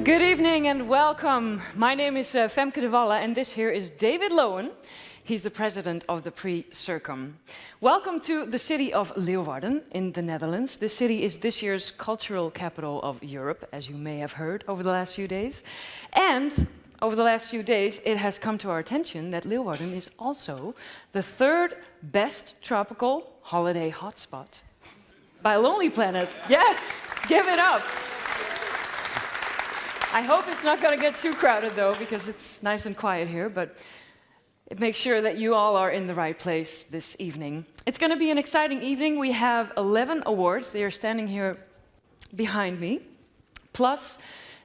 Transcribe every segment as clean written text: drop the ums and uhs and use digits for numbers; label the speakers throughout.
Speaker 1: Good evening and welcome. My name is Femke de Walle and this here is David Lowen. He's the president of the Prix CIRCOM. Welcome to the city of Leeuwarden in the Netherlands. This city is this year's cultural capital of Europe, as you may have heard over the last few days. And over the last few days, it has come to our attention that Leeuwarden is also the third best tropical holiday hotspot by Lonely Planet. Yes, give it up. I hope it's not going to get too crowded, though, because it's nice and quiet here, but it makes sure that you all are in the right place this evening. It's going to be an exciting evening. We have 11 awards. They are standing here behind me, plus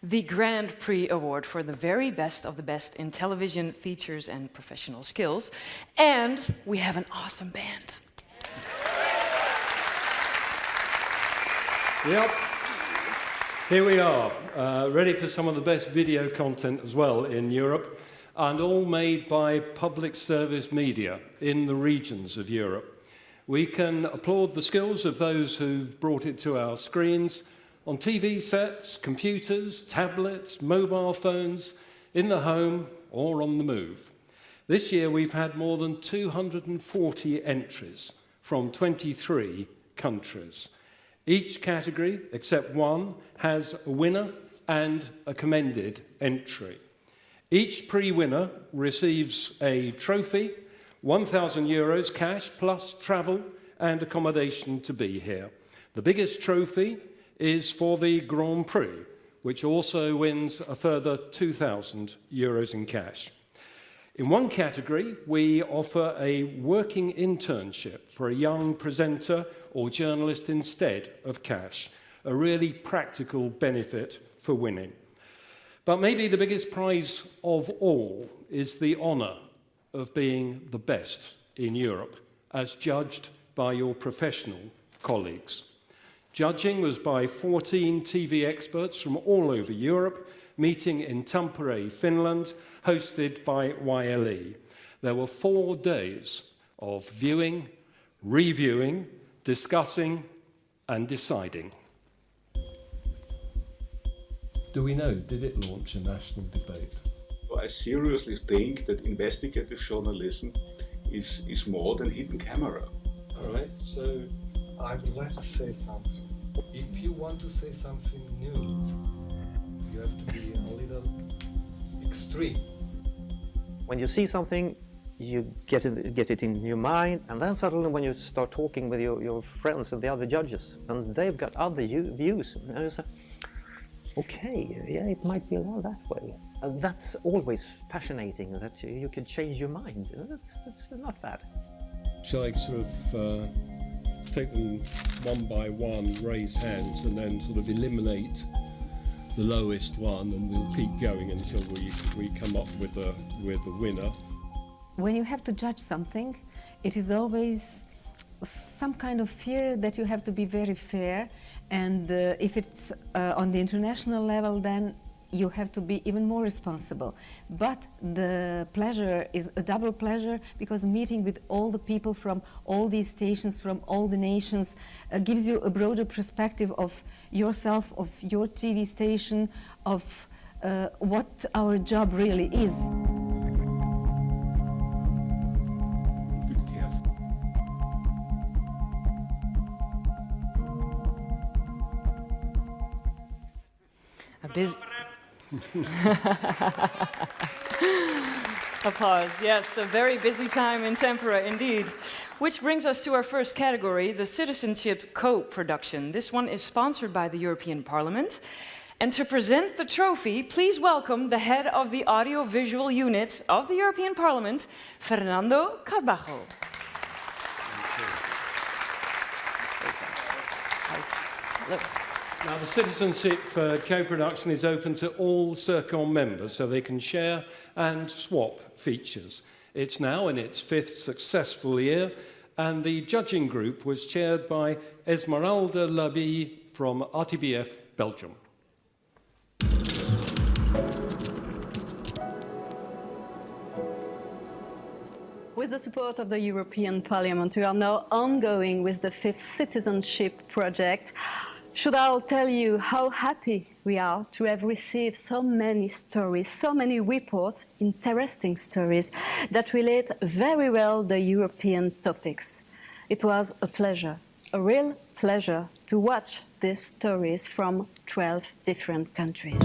Speaker 1: the Grand Prix Award for the very best of the best in television, features, and professional skills. And we have an awesome band.
Speaker 2: Yep. Here we are, ready for some of the best video content as well in Europe, and all made by public service media in the regions of Europe. We can applaud the skills of those who've brought it to our screens, on TV sets, computers, tablets, mobile phones, in the home or on the move. This year we've had more than 240 entries from 23 countries. Each category, except one, has a winner and a commended entry. Each Prix winner receives a trophy, €1,000 cash, plus travel and accommodation to be here. The biggest trophy is for the Grand Prix, which also wins a further €2,000 in cash. In one category, we offer a working internship for a young presenter or journalist instead of cash, a really practical benefit for winning. But maybe the biggest prize of all is the honour of being the best in Europe, as judged by your professional colleagues. Judging was by 14 TV experts from all over Europe, meeting in Tampere, Finland, hosted by YLE. There were 4 days of viewing, reviewing, discussing and deciding.
Speaker 3: Do we know, did it launch a national debate?
Speaker 4: I seriously think that investigative journalism is more than hidden camera.
Speaker 3: All right, so I would like to say something. If you want to say something new, you have to be a little extreme.
Speaker 5: When you see something, you get it in your mind, and then suddenly when you start talking with your friends and the other judges, and they've got other views, and you say, okay, yeah, it might be allowed that way. And that's always fascinating, that you can change your mind. That's not bad.
Speaker 6: Shall I sort of take them one by one, raise hands, and then sort of eliminate the lowest one, and we'll keep going until we come up with the winner.
Speaker 7: When you have to judge something, it is always some kind of fear that you have to be very fair, and if it's on the international level, then you have to be even more responsible. But the pleasure is a double pleasure, because meeting with all the people from all these stations, from all the nations, gives you a broader perspective of yourself, of your TV station, of what our job really is.
Speaker 1: A busy... Applause. Yes, a very busy time in Tampere indeed. Which brings us to our first category, the Citizenship co-production. This one is sponsored by the European Parliament. And to present the trophy, please welcome the head of the audiovisual unit of the European Parliament, Fernando Carbajo. Look.
Speaker 2: Now, the Citizenship co-production is open to all CIRCOM members, so they can share and swap features. It's now in its 5th successful year, and the judging group was chaired by Esmeralda Labie from RTBF Belgium.
Speaker 8: With the support of the European Parliament, we are now ongoing with the 5th Citizenship project. Should I tell you how happy we are to have received so many stories, so many reports, interesting stories that relate very well the European topics. It was a pleasure, a real pleasure to watch these stories from 12 different countries.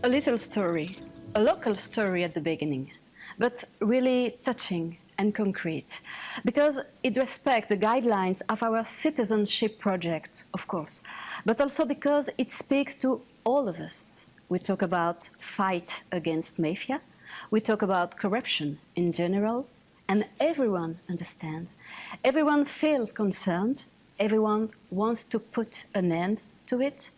Speaker 8: A little story, a local story at the beginning, but really touching and concrete, because it respects the guidelines of our citizenship project, of course, but also because it speaks to all of us. We talk about fight against mafia, we talk about corruption in general, and everyone understands. Everyone feels concerned, everyone wants to put an end to it,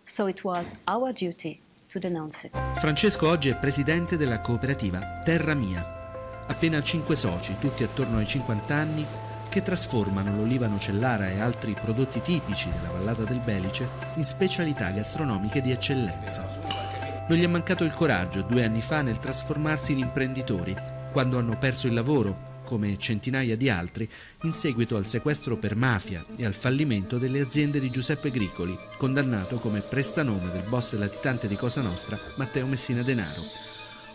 Speaker 8: so it was our duty to denounce it.
Speaker 9: Francesco oggi è presidente della cooperativa Terra Mia. Appena 5 soci, tutti attorno ai 50 anni, che trasformano l'oliva nocellara e altri prodotti tipici della vallata del Belice in specialità gastronomiche di eccellenza. Non gli è mancato il coraggio 2 anni fa nel trasformarsi in imprenditori, quando hanno perso il lavoro, come centinaia di altri, in seguito al sequestro per mafia e al fallimento delle aziende di Giuseppe Gricoli, condannato come prestanome del boss latitante di Cosa Nostra, Matteo Messina Denaro.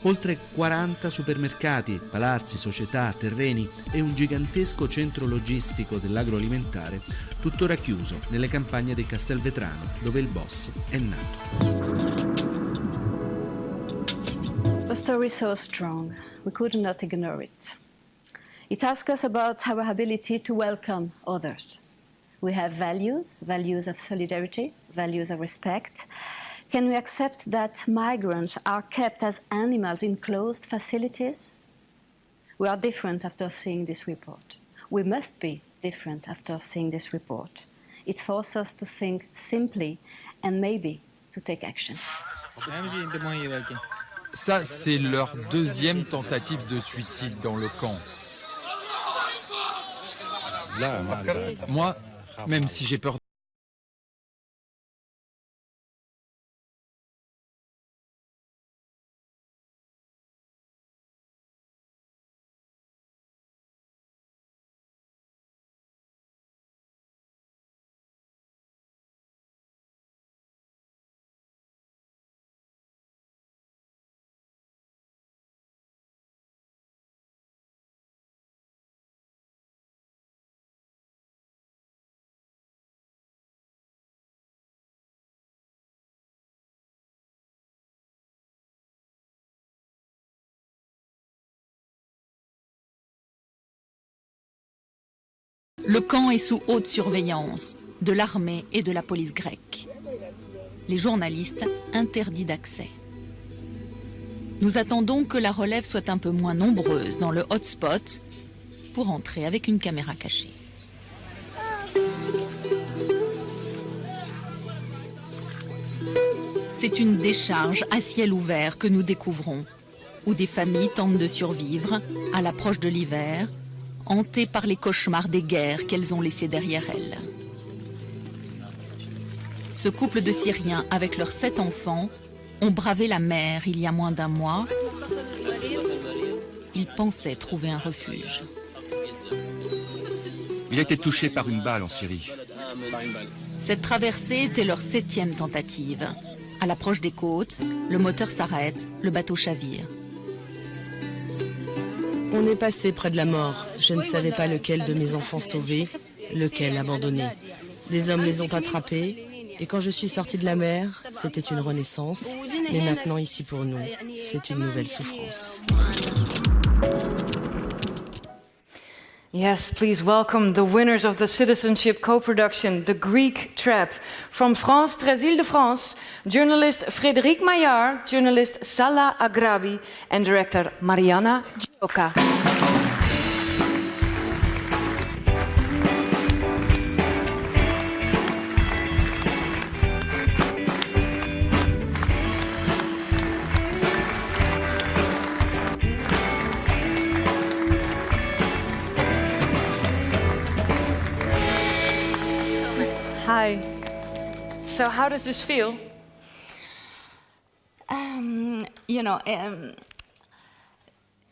Speaker 9: Oltre 40 supermercati, palazzi, società, terreni e un gigantesco centro logistico dell'agroalimentare, tuttora chiuso nelle campagne di Castelvetrano, dove il boss è nato.
Speaker 8: A story so strong, we could not ignore it. It asks us about our ability to welcome others. We have values, values of solidarity, values of respect. Can we accept that migrants are kept as animals in closed facilities? We are different after seeing this report. We must be different after seeing this report. It forces us to think simply and maybe to take action.
Speaker 10: Ça, c'est leur deuxième tentative de suicide dans le camp. Moi, même si j'ai peur.
Speaker 11: Le camp est sous haute surveillance de l'armée et de la police grecque. Les journalistes interdits d'accès. Nous attendons que la relève soit un peu moins nombreuse dans le hotspot pour entrer avec une caméra cachée. C'est une décharge à ciel ouvert que nous découvrons, où des familles tentent de survivre à l'approche de l'hiver, hantées par les cauchemars des guerres qu'elles ont laissées derrière elles. Ce couple de Syriens avec leurs 7 enfants ont bravé la mer il y a moins d'un mois. Ils pensaient trouver un refuge.
Speaker 10: Il a été touché par une balle en Syrie.
Speaker 11: Cette traversée était leur 7e tentative. À l'approche des côtes, le moteur s'arrête, le bateau chavire.
Speaker 12: On est passé près de la mort. Je ne savais pas lequel de mes enfants sauver, lequel abandonner. Des hommes les ont attrapés. Et quand je suis sortie de la mer, c'était une renaissance. Mais maintenant, ici pour nous, c'est une nouvelle souffrance.
Speaker 1: Yes, please welcome the winners of the Citizenship co-production, The Greek Trap. From France 13 Île-de-France, journalist Frédéric Maillard, journalist Salah Agrabi, and director Mariana Gioca. Hi. So how does this feel?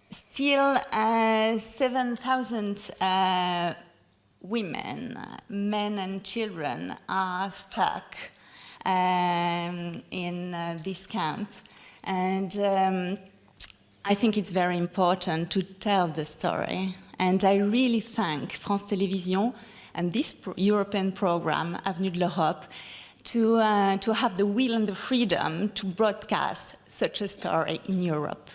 Speaker 11: Still 7,000
Speaker 13: women, men and children are stuck in this camp. And I think it's very important to tell the story. And I really thank France Télévisions and this European program, Avenue de l'Europe, to have the will and the freedom to broadcast such a story in Europe.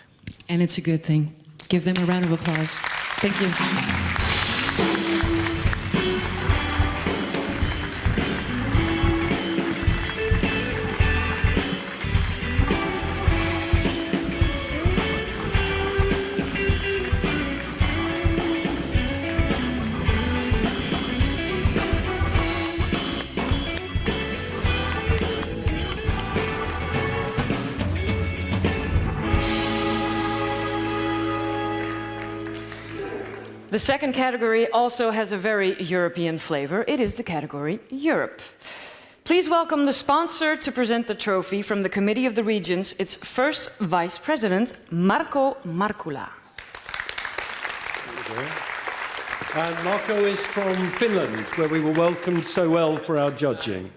Speaker 1: And it's a good thing. Give them a round of applause. Thank you. The second category also has a very European flavor. It is the category Europe. Please welcome the sponsor to present the trophy from the Committee of the Regions, its first Vice President, Marco Markula.
Speaker 2: And Marco is from Finland, where we were welcomed so well for our judging.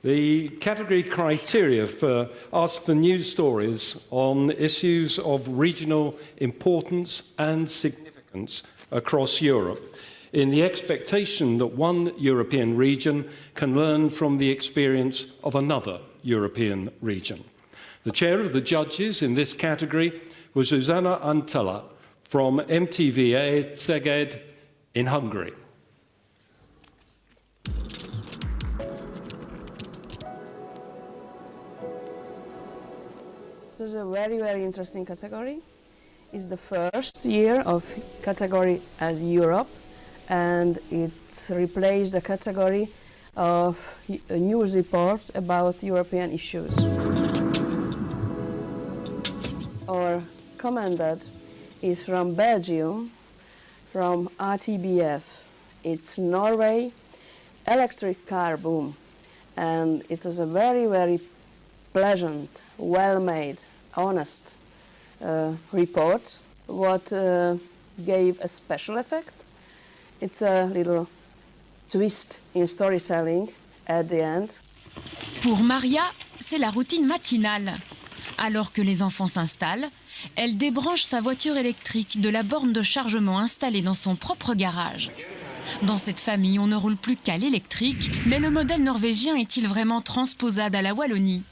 Speaker 2: The category criteria ask for news stories on issues of regional importance and significance across Europe, in the expectation that one European region can learn from the experience of another European region. The chair of the judges in this category was Zuzana Antala from MTVA Szeged in Hungary.
Speaker 14: It was a very, very interesting category. It's the first year of category as Europe, and it replaced the category of a news report about European issues. Our commandant is from Belgium, from RTBF. It's Norway electric car boom, and it was a very, very pleasant, well-made, honest report. What gave a special effect? It's a little twist in storytelling at the end.
Speaker 15: Pour Maria, c'est la routine matinale. Alors que les enfants s'installent, elle débranche sa voiture électrique de la borne de chargement installée dans son propre garage. Dans cette famille, on ne roule plus qu'à l'électrique, mais le modèle norvégien est-il vraiment transposable à la Wallonie ?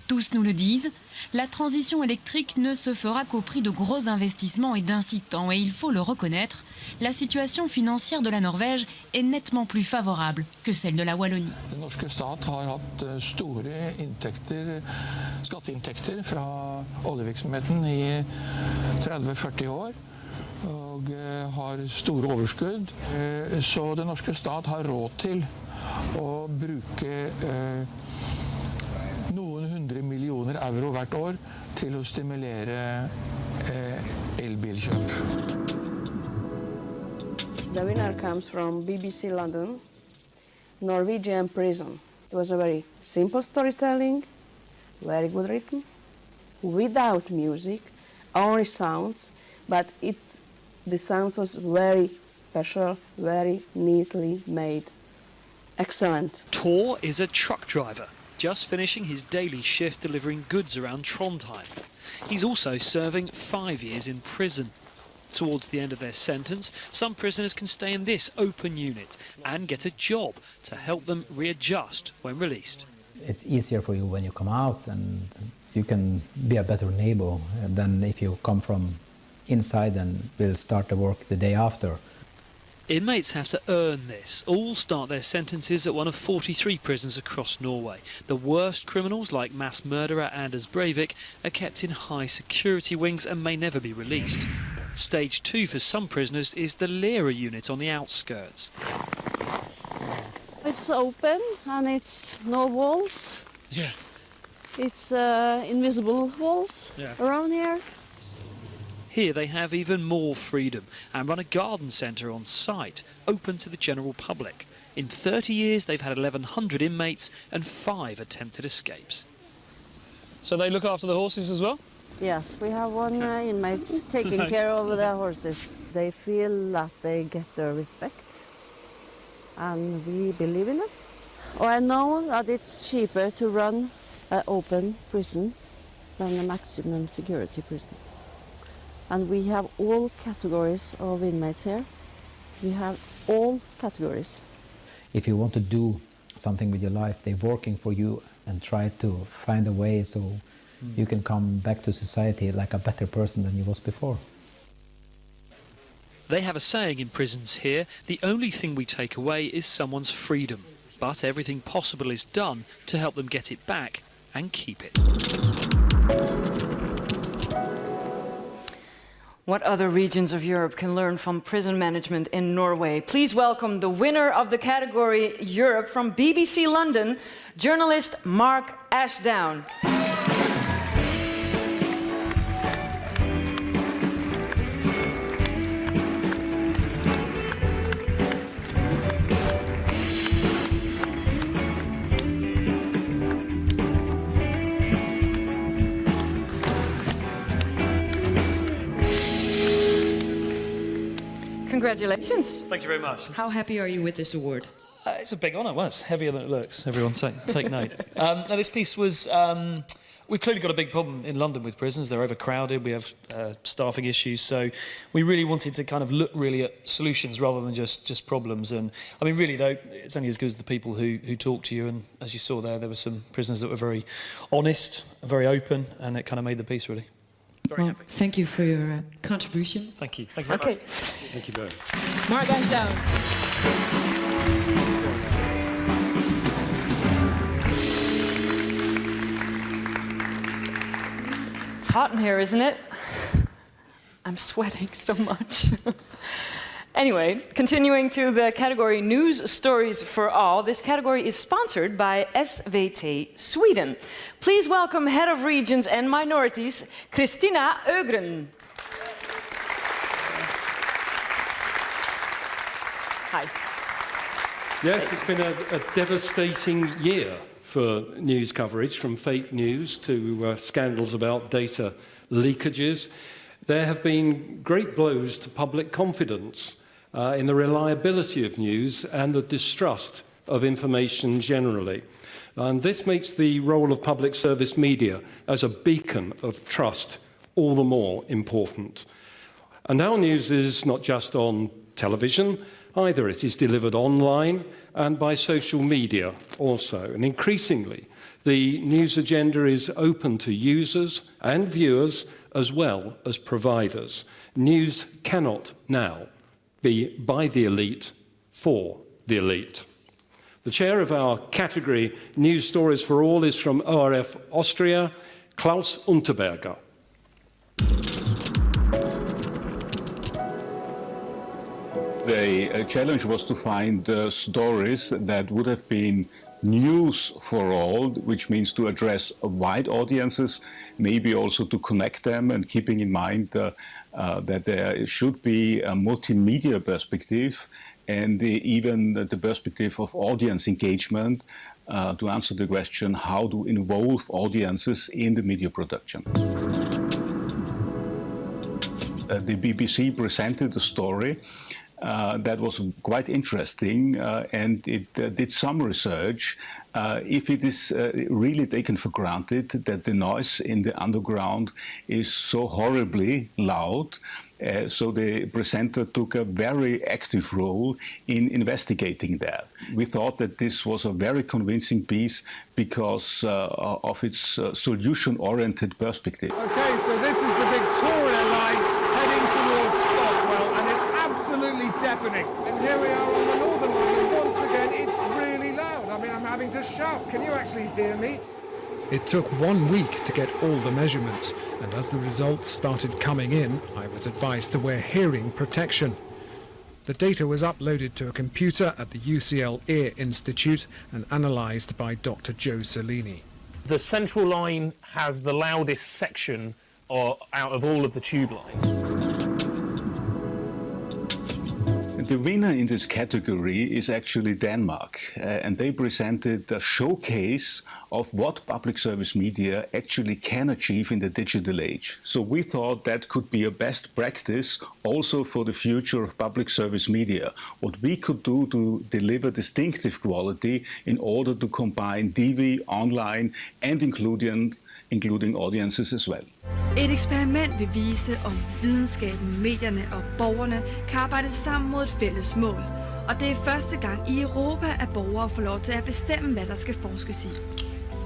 Speaker 15: Tous nous le disent, la transition électrique ne se fera qu'au prix de gros investissements et d'incitants, et il faut le reconnaître, la situation financière de la Norvège est nettement plus favorable que celle de la Wallonie.
Speaker 16: Den norske stat har hatt store skatteinntekter fra oljevirksomheten i 30-40 år. Og har store overskudd, så den norske stat har råd til å bruke noen 100 millioner euro hvert år til å stimulere elbilkjøp.
Speaker 14: The winner comes from BBC London, Norwegian Prison. It was a very simple storytelling, very good written, without music, only sounds, but the sounds was very special, very neatly made. Excellent.
Speaker 17: Tor is a truck driver, just finishing his daily shift delivering goods around Trondheim. He's also serving 5 years in prison. Towards the end of their sentence, some prisoners can stay in this open unit and get a job to help them readjust when released.
Speaker 18: It's easier for you when you come out, and you can be a better neighbor than if you come from inside and will start the work the day after.
Speaker 17: Inmates have to earn this. All start their sentences at one of 43 prisons across Norway. The worst criminals, like mass murderer Anders Breivik, are kept in high security wings and may never be released. Stage 2 for some prisoners is the Leeuwarden unit on the outskirts.
Speaker 19: It's open and it's no walls.
Speaker 17: Yeah.
Speaker 19: It's invisible walls around here.
Speaker 17: Here they have even more freedom and run a garden centre on site, open to the general public. In 30 years they've had 1,100 inmates and 5 attempted escapes.
Speaker 20: So they look after the horses as well?
Speaker 19: Yes, we have one inmate taking care of the horses. They feel that they get their respect and we believe in it. I know that it's cheaper to run an open prison than a maximum security prison. And we have all categories of inmates here. We have all categories.
Speaker 18: If you want to do something with your life, they're working for you and try to find a way so you can come back to society like a better person than you was before.
Speaker 17: They have a saying in prisons here, the only thing we take away is someone's freedom, but everything possible is done to help them get it back and keep it.
Speaker 1: What other regions of Europe can learn from prison management in Norway? Please welcome the winner of the category Europe from BBC London, journalist Mark Ashdown. Congratulations.
Speaker 17: Thank you very much.
Speaker 21: How happy are you with this award?
Speaker 17: It's a big honour. Well, it's heavier than it looks. Everyone take note. Now, this piece was... we've clearly got a big problem in London with prisons. They're overcrowded. We have staffing issues. So we really wanted to kind of look really at solutions rather than just problems. And I mean, really, though, it's only as good as the people who talk to you. And as you saw there were some prisoners that were very honest, very open, and it kind of made the piece, really.
Speaker 21: Well, thank you for your contribution.
Speaker 17: Thank you. Thank you very much.
Speaker 2: Thank you both.
Speaker 21: Mark Ashdown.
Speaker 1: It's hot in here, isn't it? I'm sweating so much. Anyway, continuing to the category News Stories for All, this category is sponsored by SVT Sweden. Please welcome Head of Regions and Minorities, Kristina Ögren. Hi.
Speaker 2: Yes, it's been a devastating year for news coverage, from fake news to scandals about data leakages. There have been great blows to public confidence in the reliability of news and the distrust of information generally. And this makes the role of public service media as a beacon of trust all the more important. And our news is not just on television either. It is delivered online and by social media also. And increasingly, the news agenda is open to users and viewers as well as providers. News cannot now be by the elite for the elite. The chair of our category News Stories for All is from ORF Austria, Klaus Unterberger.
Speaker 4: The challenge was to find stories that would have been news for all, which means to address wide audiences, maybe also to connect them, and keeping in mind that there should be a multimedia perspective and even the perspective of audience engagement to answer the question how to involve audiences in the media production. The BBC presented a story that was quite interesting, and it did some research. If it is really taken for granted that the noise in the underground is so horribly loud, so the presenter took a very active role in investigating that. We thought that this was a very convincing piece because of its solution-oriented perspective.
Speaker 22: Okay, so this is the Victoria line heading towards Stockwell, and it's absolutely deafening. And here we are on the Northern line, and once again, it's really loud. I mean, I'm having to shout. Can you actually hear me?
Speaker 23: It took 1 week to get all the measurements, and as the results started coming in, I was advised to wear hearing protection. The data was uploaded to a computer at the UCL Ear Institute and analysed by Dr. Joe Cellini.
Speaker 24: The central line has the loudest section out of all of the tube lines.
Speaker 4: The winner in this category is actually Denmark, and they presented a showcase of what public service media actually can achieve in the digital age. So we thought that could be a best practice also for the future of public service media, what we could do to deliver distinctive quality in order to combine TV, online, and including audiences as well.
Speaker 3: Et eksperiment vil vise, om videnskaben, medierne og borgerne kan arbejde sammen mod et fælles mål. Og det er første gang i Europa, at borgere får lov til at bestemme, hvad der skal forskes i.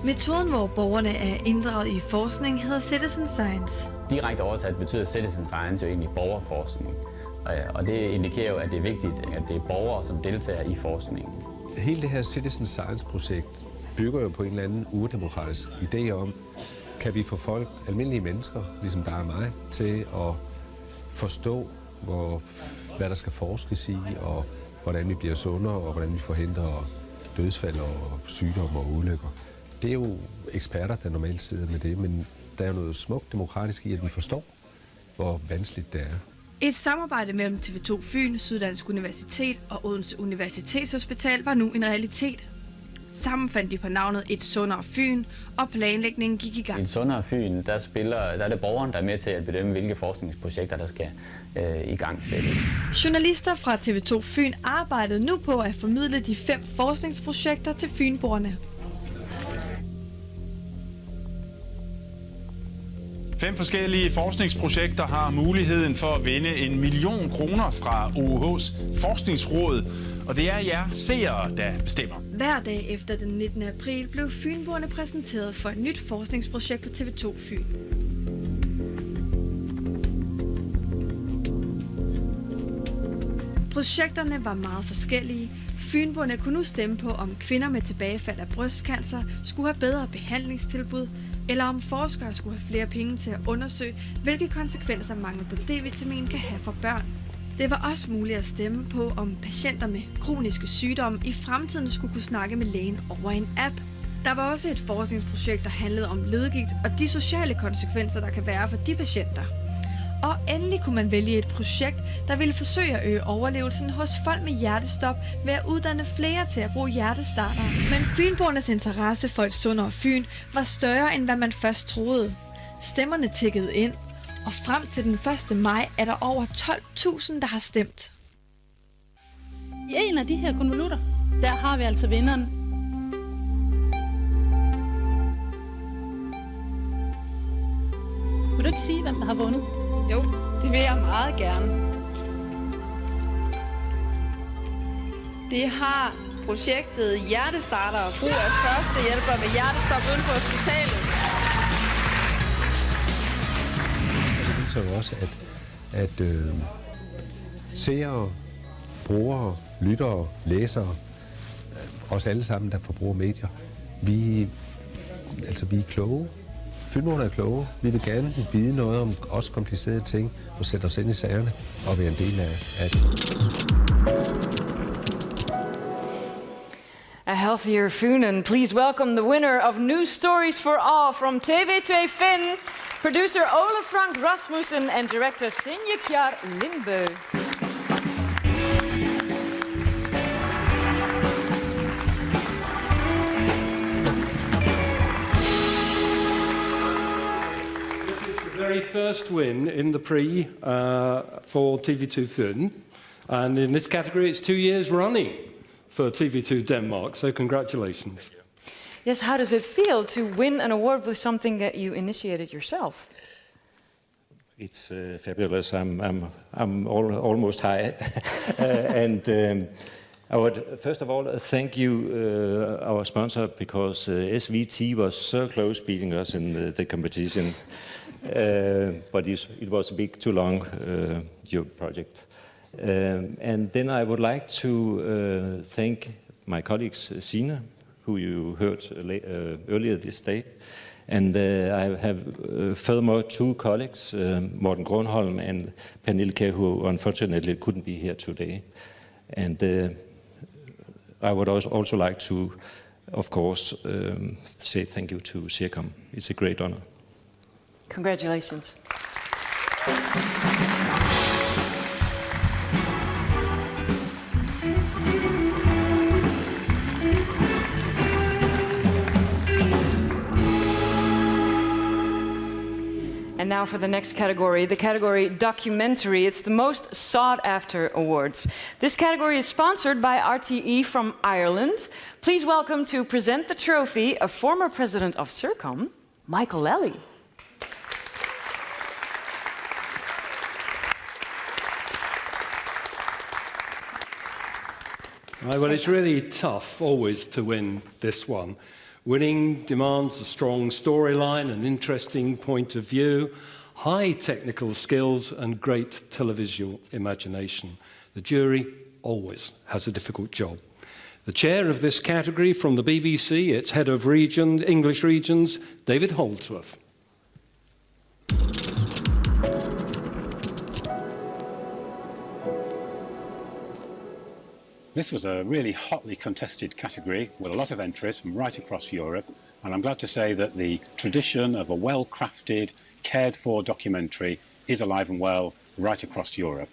Speaker 3: Metoden, hvor borgerne er inddraget i forskning, hedder Citizen Science.
Speaker 5: Direkte oversat betyder Citizen Science jo egentlig borgerforskning. Og det indikerer jo, at det er vigtigt, at det er borgere, som deltager i forskningen.
Speaker 6: Hele det her Citizen Science-projekt bygger jo på en eller anden urdemokratisk idé om, kan vi få folk, almindelige mennesker, ligesom dig og mig, til at forstå, hvad der skal forskes i, og hvordan vi bliver sundere, og hvordan vi forhindrer dødsfald og sygdomme og ulykker. Det er jo eksperter, der normalt sidder med det, men der er jo noget smukt demokratisk i, at vi forstår, hvor vanskeligt det er.
Speaker 3: Et samarbejde mellem TV2 Fyn, Syddansk Universitet og Odense Universitetshospital var nu en realitet. Sammen fandt de på navnet Et Sundere Fyn, og planlægningen gik i gang.
Speaker 5: I Et Sundere Fyn, der er det borgeren, der er med til at bedømme, hvilke forskningsprojekter, der skal i gang sættes.
Speaker 3: Journalister fra TV2 Fyn arbejdede nu på at formidle de 5 forskningsprojekter til fynboerne.
Speaker 7: 5 forskellige forskningsprojekter har muligheden for at vinde 1 million kroner fra OUH's forskningsråd, og det er jer seere, der bestemmer.
Speaker 3: Hver dag efter den 19. april blev fynboerne præsenteret for et nyt forskningsprojekt på TV2 Fyn. Projekterne var meget forskellige. Fynboerne kunne nu stemme på, om kvinder med tilbagefald af brystcancer skulle have bedre behandlingstilbud, eller om forskere skulle have flere penge til at undersøge, hvilke konsekvenser mangel på D-vitamin kan have for børn. Det var også muligt at stemme på, om patienter med kroniske sygdomme i fremtiden skulle kunne snakke med lægen over en app. Der var også et forskningsprojekt, der handlede om leddegigt og de sociale konsekvenser, der kan være for de patienter. Og endelig kunne man vælge et projekt, der ville forsøge at øge overlevelsen hos folk med hjertestop ved at uddanne flere til at bruge hjertestartere. Men fynboernes interesse for Et Sundere Fyn var større, end hvad man først troede. Stemmerne tikkede ind, og frem til den 1. maj er der over 12.000, der har stemt.
Speaker 25: I en af de her konvolutter, der har vi altså vinderen. Vil du ikke sige, hvem der har vundet?
Speaker 26: Jo, det vil jeg meget gerne. Det har projektet Hjertestarter og brug af førstehjælper med hjertestop uden på hospitalet.
Speaker 6: Det viser jo også, at seere, brugere, lyttere, læsere, os alle sammen, der forbruger medier, vi er kloge. Fynboerne er kloge. Vi vil gerne vide noget om også komplicerede ting og sætte os ind i sagerne og være en del af det.
Speaker 1: A healthier Funen. Please welcome the winner of News Stories for All from TV2 Fyn, producer Ole Frank Rasmussen and director Sinje Kjar Lindbø.
Speaker 2: Very first win in the Prix for TV2 Fyn, and in this category it's 2 years running for TV2 Denmark, so congratulations.
Speaker 1: Yes, how does it feel to win an award with something that you initiated yourself?
Speaker 27: It's fabulous. I'm almost high, and I would first of all thank you, our sponsor, because SVT was so close beating us in the competition. But it was a bit too long, your project. And then I would like to thank my colleagues, Signe, who you heard earlier this day. And I have furthermore 2 colleagues, Morten Grönholm and Pernille Kjær, who unfortunately couldn't be here today. And I would also like to, of course, say thank you to CIRCOM. It's a great honor.
Speaker 1: now for the next category, the category documentary. It's the most sought after awards. This category is sponsored by RTE from Ireland. Please welcome to present the trophy a former president of CIRCOM, Michael Lally.
Speaker 2: Right, well, it's really tough always to win this one. Winning demands a strong storyline, an interesting point of view, high technical skills and great televisual imagination. The jury always has a difficult job. The chair of this category from the BBC, its head of English regions, David Holdsworth.
Speaker 8: This was a really hotly contested category with a lot of entries from right across Europe, and I'm glad to say that the tradition of a well-crafted, cared-for documentary is alive and well right across Europe.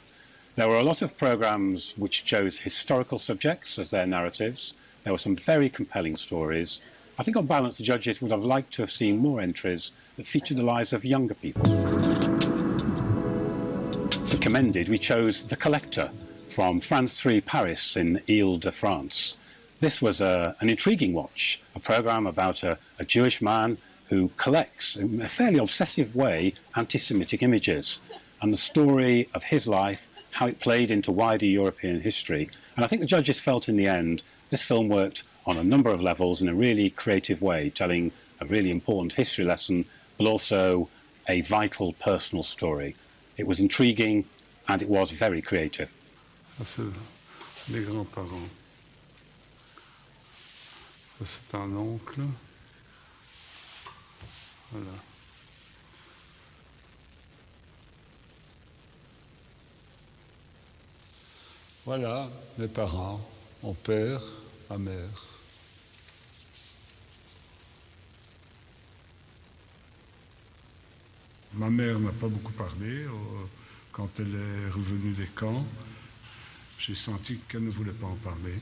Speaker 8: There were a lot of programmes which chose historical subjects as their narratives. There were some very compelling stories. I think on balance the judges would have liked to have seen more entries that featured the lives of younger people. For commended, we chose The Collector from France 3 Paris in Ile-de-France. This was an intriguing watch, a programme about a Jewish man who collects, in a fairly obsessive way, anti-Semitic images, and the story of his life, how it played into wider European history. And I think the judges felt in the end this film worked on a number of levels in a really creative way, telling a really important history lesson, but also a vital personal story. It was intriguing and it was very creative.
Speaker 9: C'est les grands-parents. C'est un oncle. Voilà. Voilà mes parents, mon père, ma mère. Ma mère m'a pas beaucoup parlé quand elle est revenue des camps. J'ai senti qu'elle ne voulait pas en parler.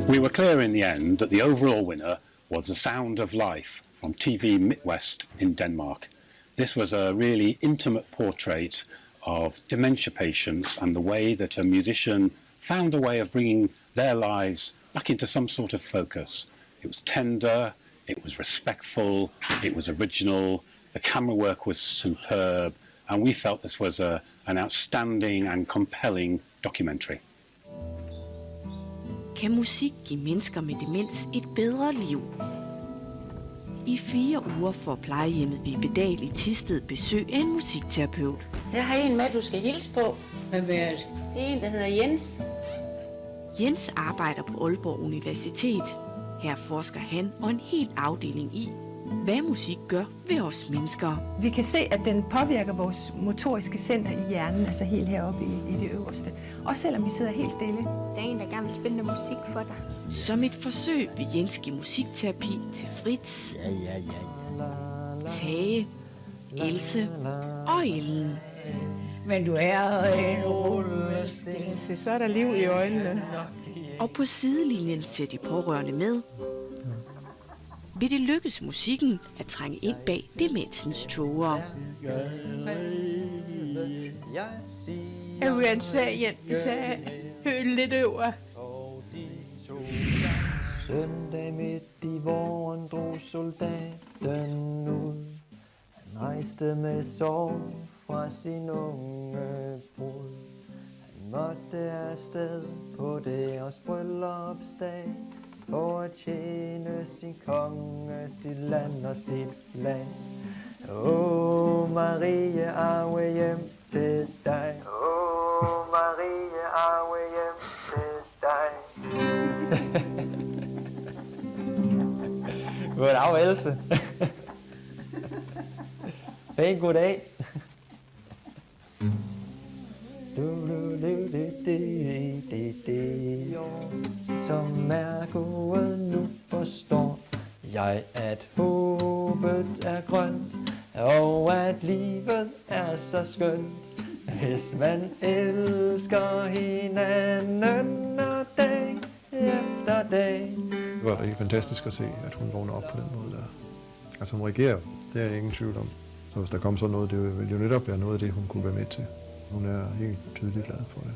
Speaker 8: We were clear in the end that the overall winner was The Sound of Life from TV Midwest in Denmark. This was a really intimate portrait of dementia patients and the way that a musician found a way of bringing their lives back into some sort of focus. It was tender, it was respectful, it was original, the camera work was superb, and we felt this was an outstanding and compelling documentary.
Speaker 10: Kan musik give mennesker med demens et bedre liv? I 4 uger får plejehjemmet Bibedal i Thisted besøg af en musikterapeut.
Speaker 11: Jeg har en med, du skal hilse på. Hvem er det? Det er en, der hedder Jens.
Speaker 10: Jens arbejder på Aalborg Universitet. Her forsker han og en hel afdeling i, hvad musik gør ved os mennesker.
Speaker 12: Vi kan se, at den påvirker vores motoriske center i hjernen, altså helt heroppe i det øverste. Også selvom vi sidder helt stille.
Speaker 11: Der er en, der gerne vil spille noget musik for dig.
Speaker 10: Som et forsøg vil Jens give musikterapi til Fritz, Tage, Else og Ellen.
Speaker 11: Men du er en rullesten, så er der liv i øjnene.
Speaker 10: Og på sidelinjen ser de pårørende med. Vil det lykkes musikken at trænge ind bag demensens tåger?
Speaker 11: Jeg vil gerne sige, at høle lidt over.
Speaker 13: Søndag midt i våren drog soldaten ud. Han rejste med sorg fra sin unge brud. Han måtte afsted på deres bryllupsdag for at tjene sin konge, sit land og sit flag. Åh, Marie, arve hjem til dig. Åh, Marie, arve hjem til dig. Goddag, Else. Pæn goddag. Som Mærkoet nu forstår jeg, at håbet er grønt, og at livet er så skønt, hvis man elsker hinanden og dag efter dag.
Speaker 15: Det var rigtig fantastisk at se, at hun vågner op på den måde der.
Speaker 14: Altså hun reagerer, det er jeg ingen tvivl om. Så hvis der kom sådan noget, det ville jo netop være noget af det, hun kunne være med til. Hun er helt tydeligt glad for det.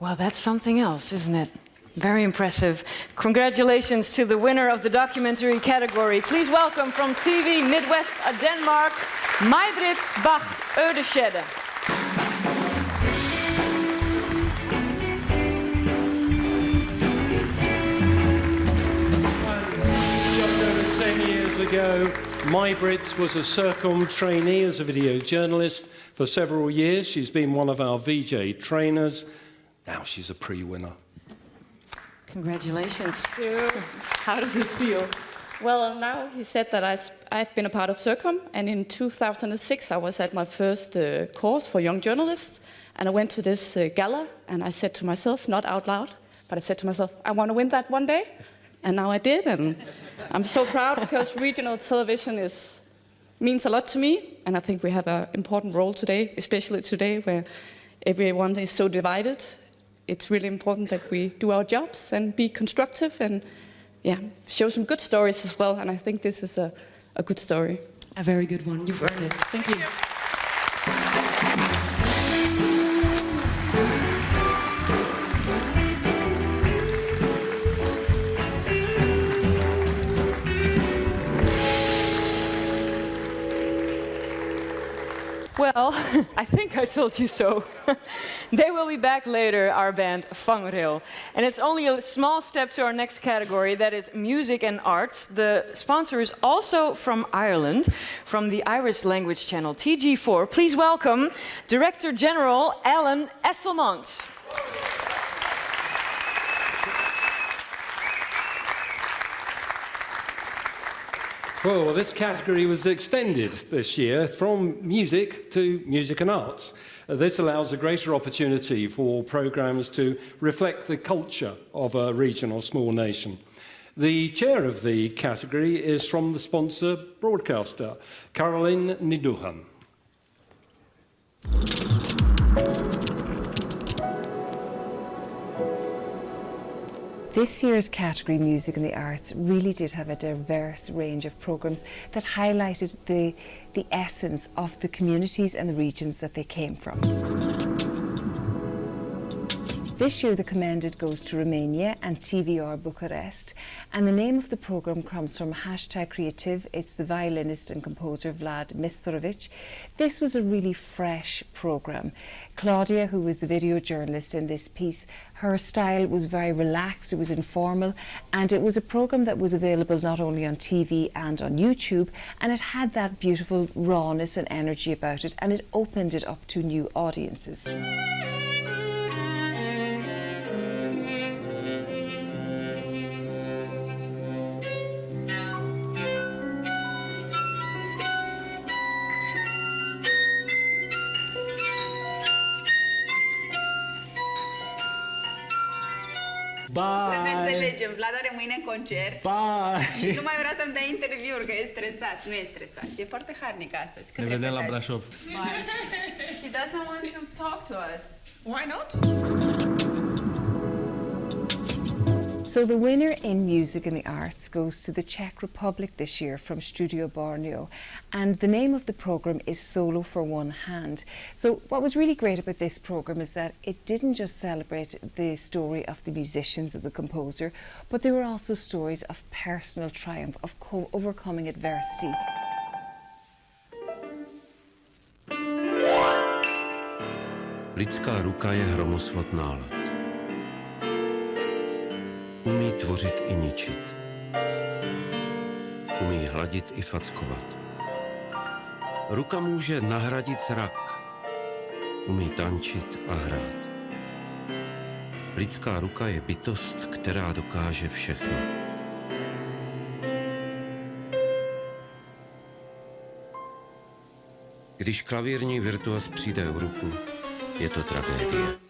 Speaker 1: Well, that's something else, isn't it? Very impressive. Congratulations to the winner of the documentary category. Please welcome from TV Midwest of Denmark, Maj-Britt Bach Ødeskjedde.
Speaker 2: Ago, Maj-Britt was a CIRCOM trainee as a video journalist for several years. She's been one of our VJ trainers. Now she's a Prix winner.
Speaker 1: Congratulations. How does this feel?
Speaker 15: Well, now he said that I've been a part of CIRCOM, and in 2006 I was at my first course for young journalists, and I went to this gala, and I said to myself, not out loud, but I said to myself, I want to win that one day, and now I did, and I'm so proud because regional television means a lot to me, and I think we have an important role today, especially today where everyone is so divided. It's really important that we do our jobs and be constructive and show some good stories as well, and I think this is a good story.
Speaker 21: A very good one. You've earned it. Thank you.
Speaker 1: Well, I think I told you so. They will be back later, our band Vangrail. And it's only a small step to our next category, that is music and arts. The sponsor is also from Ireland, from the Irish language channel TG4. Please welcome Director General Alan Esselmont.
Speaker 2: Well, this category was extended this year from music to music and arts. This allows a greater opportunity for programmes to reflect the culture of a region or small nation. The chair of the category is from the sponsor broadcaster, Caroline Niduhan.
Speaker 16: This year's category, Music and the Arts, really did have a diverse range of programmes that highlighted the essence of the communities and the regions that they came from. This year the commended goes to Romania and TVR Bucharest, and the name of the programme comes from #Creative. It's the violinist and composer Vlad Mistorovic. This was a really fresh programme. Claudia, who was the video journalist in this piece, her style was very relaxed, it was informal, and it was a programme that was available not only on TV and on YouTube, and it had that beautiful rawness and energy about it, and it opened it up to new audiences.
Speaker 17: Să ne înțelegem, Vlad are mâine concert. Și nu mai vrea să-mi dea interviuri, că e stresat. Nu e stresat, e foarte harnic astăzi.
Speaker 18: Ne vedem la Brașov.
Speaker 17: He doesn't want to talk to us. Why not?
Speaker 16: So the winner in Music and the Arts goes to the Czech Republic this year from Studio Borneo, and the name of the programme is Solo for One Hand. So what was really great about this programme is that it didn't just celebrate the story of the musicians, of the composer, but there were also stories of personal triumph, of overcoming adversity.
Speaker 19: Lidská ruka je hromosvod nálad. Umí tvořit i ničit. Umí hladit i fackovat. Ruka může nahradit zrak. Umí tančit a hrát. Lidská ruka je bytost, která dokáže všechno. Když klavírní virtuos přijde o ruku, je to tragédie.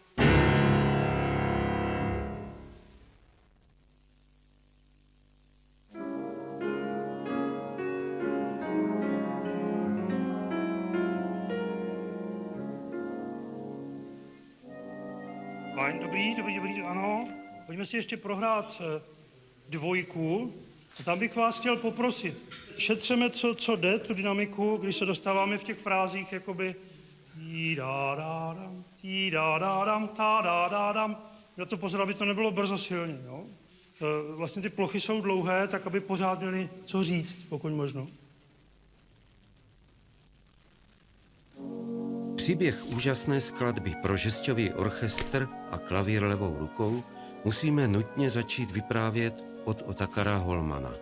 Speaker 4: Dobrý, ano. Pojďme si ještě prohrát dvojku. A tam bych vás chtěl poprosit. Šetřeme, co jde, tu dynamiku, když se dostáváme v těch frázích, jakoby tí-da-da-dam, ta-da-da-dam. Na to pozor, aby to nebylo brzo silně, jo? Vlastně ty plochy jsou dlouhé, tak aby pořád měli co říct, pokud možno.
Speaker 19: Příběh úžasné skladby pro žesťový orchestr a klavír levou rukou musíme nutně začít vyprávět od Otakara Holmana,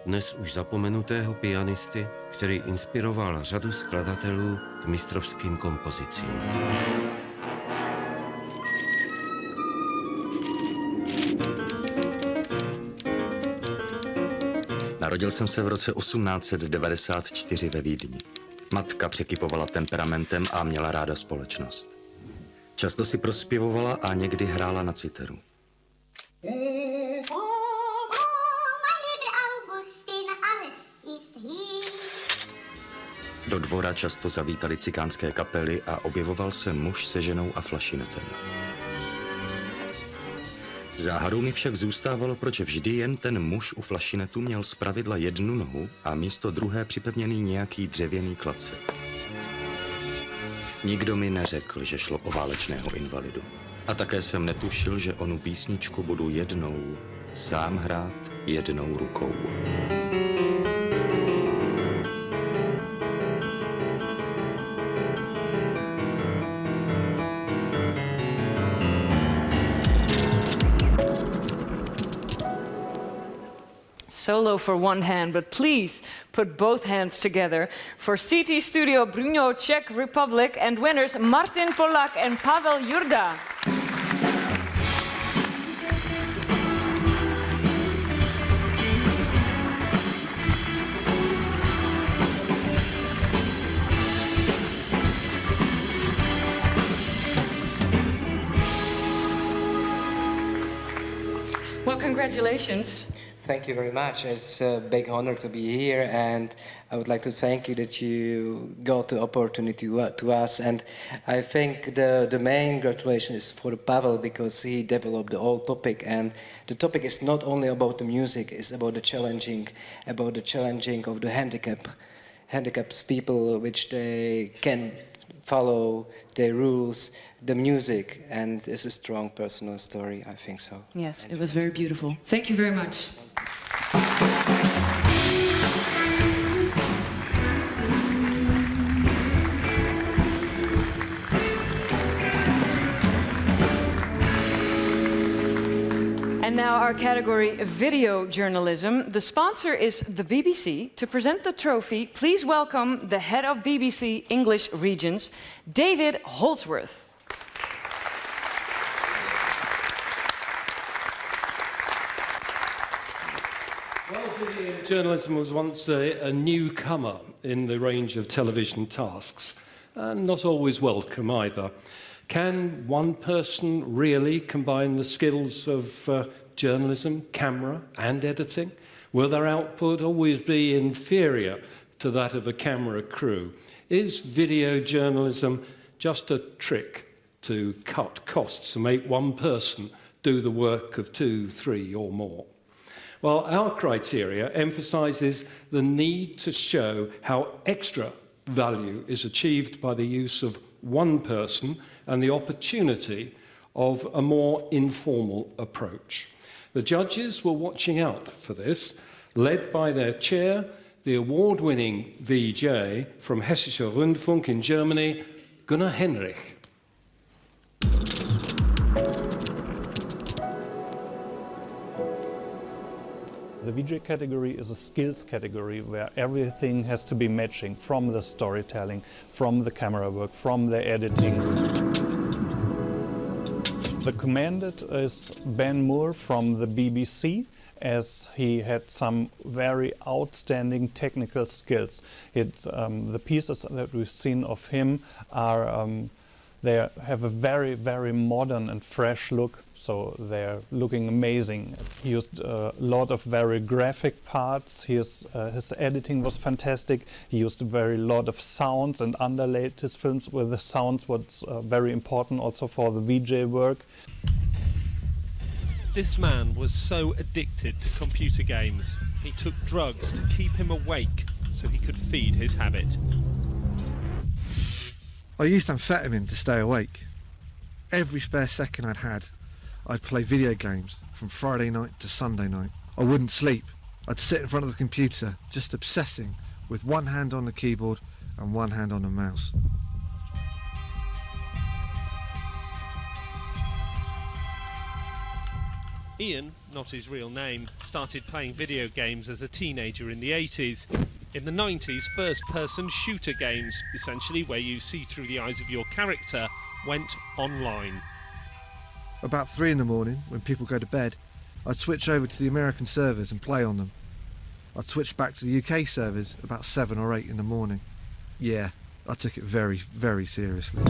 Speaker 19: dnes už zapomenutého pianisty, který inspiroval řadu skladatelů k mistrovským kompozicím.
Speaker 5: Narodil jsem se v roce 1894 ve Vídni. Matka překypovala temperamentem a měla ráda společnost. Často si prospěvovala a někdy hrála na citeru. Do dvora často zavítali cikánské kapely a objevoval se muž se ženou a flašinetem. Záhadou mi však zůstávalo, proč vždy jen ten muž u flašinetu měl zpravidla jednu nohu a místo druhé připevněný nějaký dřevěný klacek. Nikdo mi neřekl, že šlo o válečného invalidu. A také jsem netušil, že onu písničku budu jednou sám hrát jednou rukou.
Speaker 1: Solo for one hand, but please put both hands together for CT Studio Brno, Czech Republic, and winners Martin Polak and Pavel Jurda. Well, congratulations.
Speaker 18: Thank you very much. It's a big honor to be here, and I would like to thank you that you got the opportunity to us. And I think the main congratulation is for Pavel, because he developed the whole topic. And the topic is not only about the music; it's about the challenging of the handicapped people, which they can follow their rules, the music, and it's a strong personal story, I think so.
Speaker 21: Yes, it was very beautiful. Thank you very much.
Speaker 1: And now our category, video journalism. The sponsor is the BBC. To present the trophy, please welcome the head of BBC English Regions, David Holdsworth.
Speaker 2: Well, video journalism was once a newcomer in the range of television tasks, and not always welcome either. Can one person really combine the skills of journalism, camera, and editing? Will their output always be inferior to that of a camera crew? Is video journalism just a trick to cut costs and make one person do the work of 2, 3, or more? Well, our criteria emphasises the need to show how extra value is achieved by the use of one person and the opportunity of a more informal approach. The judges were watching out for this, led by their chair, the award-winning VJ from Hessischer Rundfunk in Germany, Gunnar Henrich.
Speaker 20: The VJ category is a skills category where everything has to be matching, from the storytelling, from the camera work, from the editing. The commended is Ben Moore from the BBC, as he had some very outstanding technical skills. The pieces that we've seen of him are they have a very, very modern and fresh look, so they're looking amazing. He used a lot of very graphic parts. His editing was fantastic. He used a very lot of sounds and underlaid his films with the sounds, what's very important also for the VJ work.
Speaker 3: This man was so addicted to computer games, he took drugs to keep him awake so he could feed his habit.
Speaker 7: I used amphetamine to stay awake. Every spare second I'd play video games from Friday night to Sunday night. I wouldn't sleep. I'd sit in front of the computer, just obsessing, with one hand on the keyboard and one hand on the mouse.
Speaker 3: Ian, not his real name, started playing video games as a teenager in the 80s. In the 90s, first-person shooter games, essentially where you see through the eyes of your character, went online.
Speaker 7: About 3 in the morning, when people go to bed, I'd switch over to the American servers and play on them. I'd switch back to the UK servers about 7 or 8 in the morning. Yeah, I took it very, very seriously.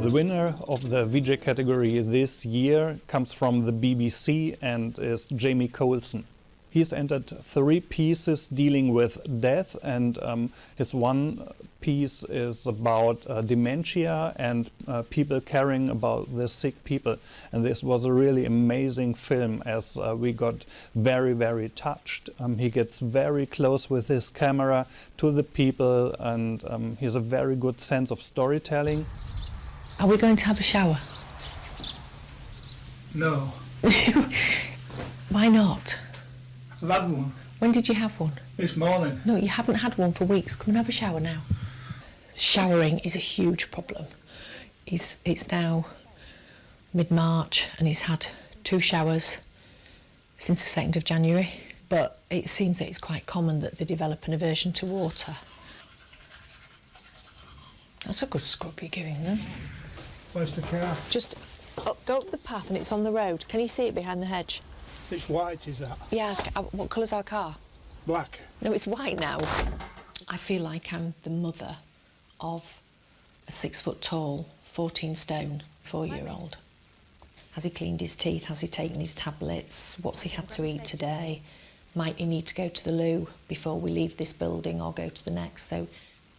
Speaker 20: The winner of the VJ category this year comes from the BBC and is Jamie Colson. He's entered 3 pieces dealing with death, and his one piece is about dementia and people caring about the sick people. And this was a really amazing film, as we got very, very touched. He gets very close with his camera to the people, and he has a very good sense of storytelling.
Speaker 11: Are we going to have a shower?
Speaker 4: No.
Speaker 11: Why not?
Speaker 4: I've had one.
Speaker 11: When did you have one?
Speaker 4: This morning.
Speaker 11: No, you haven't had one for weeks. Come and have a shower now. Showering is a huge problem. It's now mid-March and he's had 2 showers since the 2nd of January. But it seems that it's quite common that they develop an aversion to water. That's a good scrub you're giving them.
Speaker 4: Where's the car?
Speaker 11: Just go up the path and it's on the road. Can you see it behind the hedge?
Speaker 4: It's white, is that?
Speaker 11: Yeah, what colour's our car?
Speaker 4: Black.
Speaker 11: No, it's white now. I feel like I'm the mother of a 6 foot tall, 14 stone, 4-year-old. Has he cleaned his teeth? Has he taken his tablets? What's he had to eat today? Might he need to go to the loo before we leave this building or go to the next? So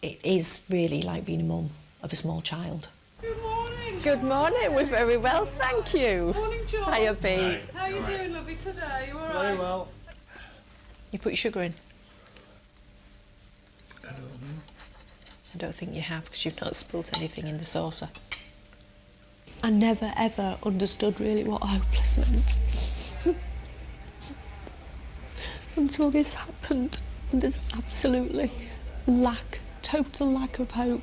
Speaker 11: it is really like being a mum of a small child.
Speaker 22: Good morning.
Speaker 11: Good morning. We're very well, thank you.
Speaker 22: Morning, John.
Speaker 11: Hiya, Pete.
Speaker 22: How are you doing, lovely, today? You all right?
Speaker 11: Very well. You put your sugar in? I don't think you have, because you've not spilt anything in the saucer. I never ever understood really what hopeless meant. Until this happened, and there's absolutely total lack of hope.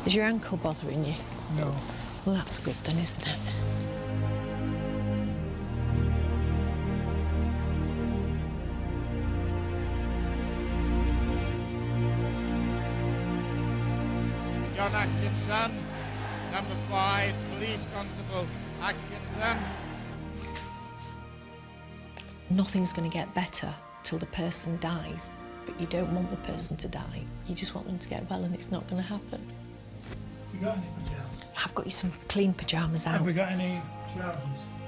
Speaker 11: Is your ankle bothering you?
Speaker 4: No.
Speaker 11: Well, that's good then, isn't it?
Speaker 23: John Atkinson, number 5, Police Constable Atkinson.
Speaker 11: Nothing's going to get better till the person dies, but you don't want the person to die. You just want them to get well, and it's not going to happen.
Speaker 4: Have you got any pyjamas?
Speaker 11: I've got you some clean pyjamas out.
Speaker 4: Have we got any trousers?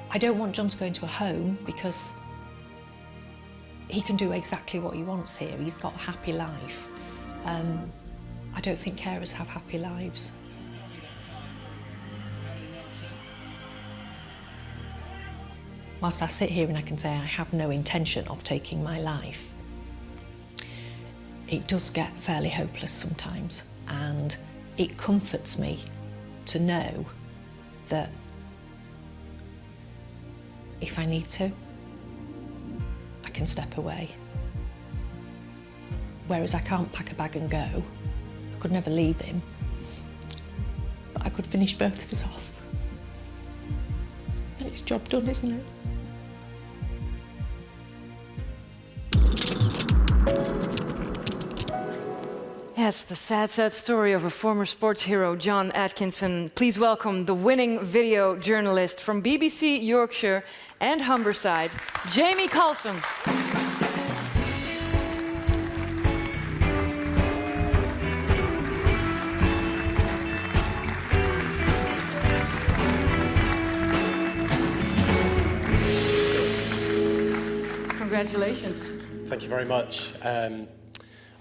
Speaker 11: I don't want John to go into a home because he can do exactly what he wants here. He's got a happy life. I don't think carers have happy lives. Whilst I sit here and I can say I have no intention of taking my life, it does get fairly hopeless sometimes, and it comforts me to know that if I need to, I can step away. Whereas I can't pack a bag and go. I could never leave him, but I could finish both of us off. And it's job done, isn't it?
Speaker 1: Yes, the sad, sad story of a former sports hero, John Atkinson. Please welcome the winning video journalist from BBC Yorkshire and Humberside, Jamie Colson. Congratulations.
Speaker 6: Thank you very much. I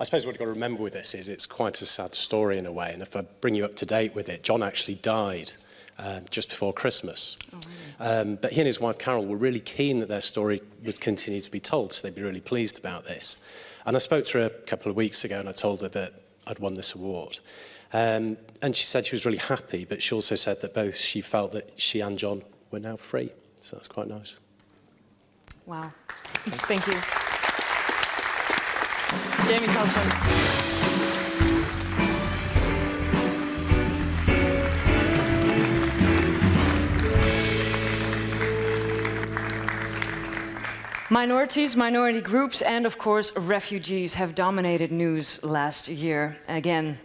Speaker 6: suppose what you've got to remember with this is it's quite a sad story in a way, and if I bring you up to date with it, John actually died just before Christmas.
Speaker 1: Oh, really?
Speaker 6: But he and his wife Carol were really keen that their story would continue to be told, so they'd be really pleased about this. And I spoke to her a couple of weeks ago and I told her that I'd won this award. And she said she was really happy, but she also said that both she felt that she and John were now free. So that's quite nice.
Speaker 1: Wow. Thank you. Jamie Calson. Minorities, minority groups, and of course refugees have dominated news last year again.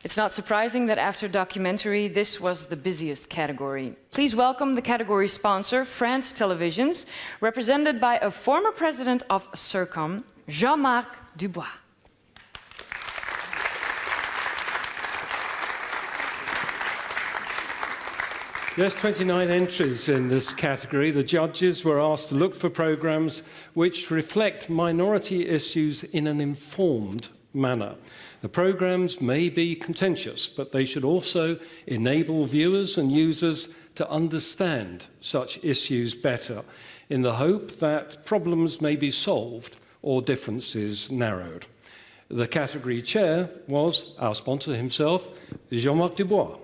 Speaker 1: It's not surprising that after documentary, this was the busiest category. Please welcome the category sponsor, France Televisions, represented by a former president of CIRCOM, Jean-Marc Dubois.
Speaker 2: There's 29 entries in this category. The judges were asked to look for programs which reflect minority issues in an informed manner. The programs may be contentious, but they should also enable viewers and users to understand such issues better, in the hope that problems may be solved or differences narrowed. The category chair was our sponsor himself, Jean-Marc Dubois.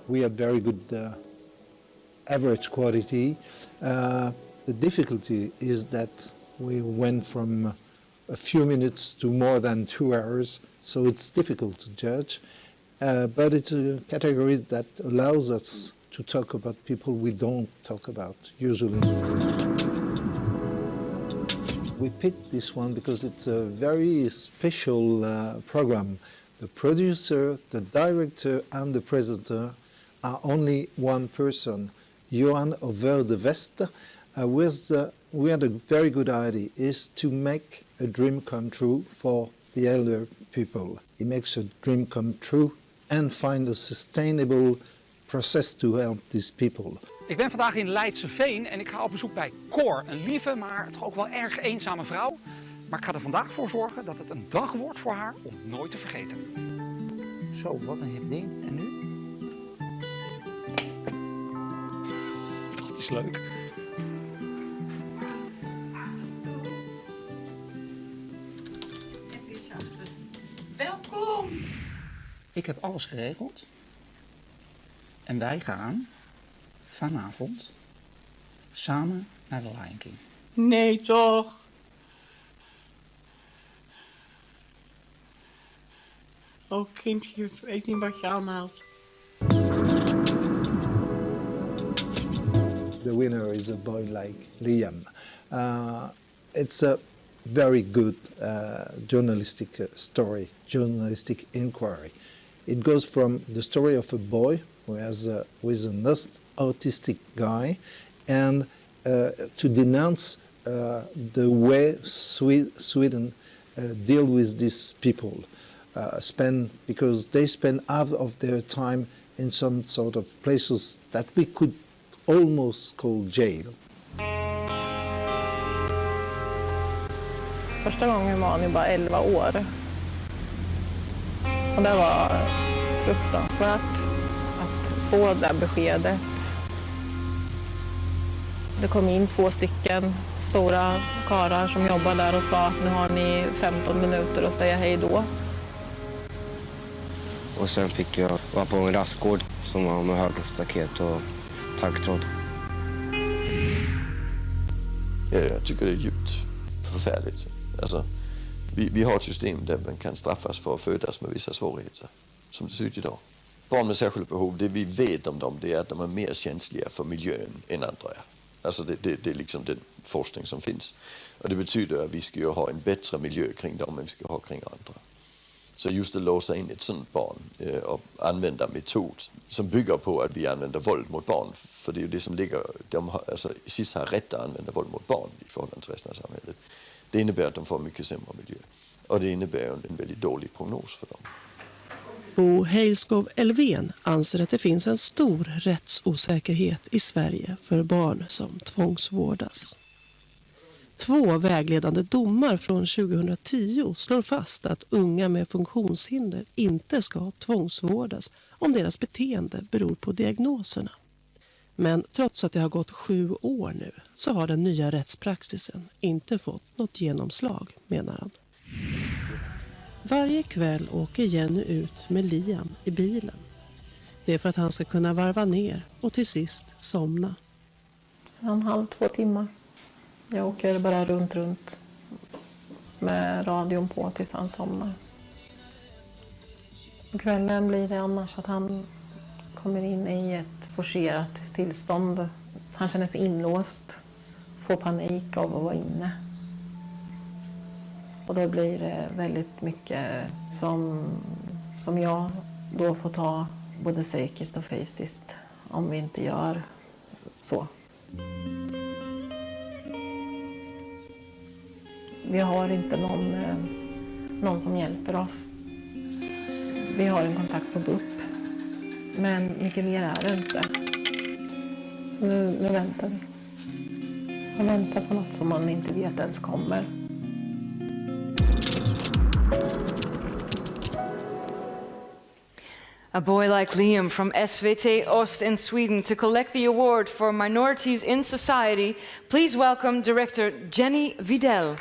Speaker 8: We had very good average quality. The difficulty is that we went from a few minutes to more than 2 hours, so it's difficult to judge. But it's a category that allows us to talk about people we don't talk about usually. We picked this one because it's a very special program. The producer, the director, and the presenter are only one person, Johan Over de Vest. We had a very good idea, is to make a dream come true for the elder people. He makes a dream come true and find a sustainable process to help these people.
Speaker 9: Ik ben vandaag in Leidseveen en ik ga op bezoek bij Cor, een lieve, maar toch ook wel erg eenzame vrouw. Maar ik ga er vandaag voor zorgen dat het een dag wordt voor haar om nooit te vergeten. Zo, wat een hip ding. En nu? Dat is leuk.
Speaker 24: Welkom!
Speaker 9: Ik heb alles geregeld. En wij gaan vanavond samen naar de Lion King.
Speaker 24: Nee, toch? Oh, kindje, ik weet niet wat je aanhaalt.
Speaker 8: The winner is a boy like Liam. It's a very good journalistic story, journalistic inquiry. It goes from the story of a boy who is an autistic guy, and to denounce the way Sweden deal with these people, because they spend half of their time in some sort of places that we could almost call jail.
Speaker 25: Första gången var han ju bara 11 år. Och det var fruktansvärt att få det beskedet. Det kom in 2 stycken stora karlar som jobbar där och sa att nu har ni 15 minuter att säga hej då.
Speaker 18: Och sen fick jag vara på en rastgård som var med höga staket och taggtråd.
Speaker 14: Jag tycker det är djupt förfärligt. Alltså, vi har ett system där man kan straffas för att födas med vissa svårigheter, som det ser ut idag. Barn med särskilda behov, det vi vet om dem, det är att de är mer känsliga för miljön än andra är. Alltså det är liksom den forskning som finns. Och det betyder att vi ska ju ha en bättre miljö kring dem än vi ska ha kring andra. Så just att låsa in ett sådant barn och använda metod som bygger på att vi använder våld mot barn, för det är ju det som ligger, SIS har rätt att använda våld mot barn i förhållande till resten av samhället. Det innebär att de får mycket sämre miljö. Och det innebär en väldigt dålig prognos för dem.
Speaker 10: Bo Heilskov Elfven anser att det finns en stor rättsosäkerhet i Sverige för barn som tvångsvårdas. 2 vägledande domar från 2010 slår fast att unga med funktionshinder inte ska tvångsvårdas om deras beteende beror på diagnoserna. Men trots att det har gått 7 år nu så har den nya rättspraxisen inte fått något genomslag, menar han. Varje kväll åker Jenny ut med Liam i bilen. Det är för att han ska kunna varva ner och till sist somna.
Speaker 25: 1,5-2 timmar. Jag åker bara runt med radion på tills han somnar. På kvällen blir det annars att han kommer in i ett forcerat tillstånd. Han känner sig inlåst, får panik av att vara inne. Och då blir det väldigt mycket som jag då får ta både psykiskt och fysiskt om vi inte gör så. Vi har inte någon som hjälper oss. Vi har en kontakt på BUP, men mycket mer är det inte. Så nu väntar vi. Man väntar på något som man inte vet ens kommer.
Speaker 1: A boy like Liam from SVT Ost in Sweden to collect the award for Minorities in Society. Please welcome director Jenny Videll.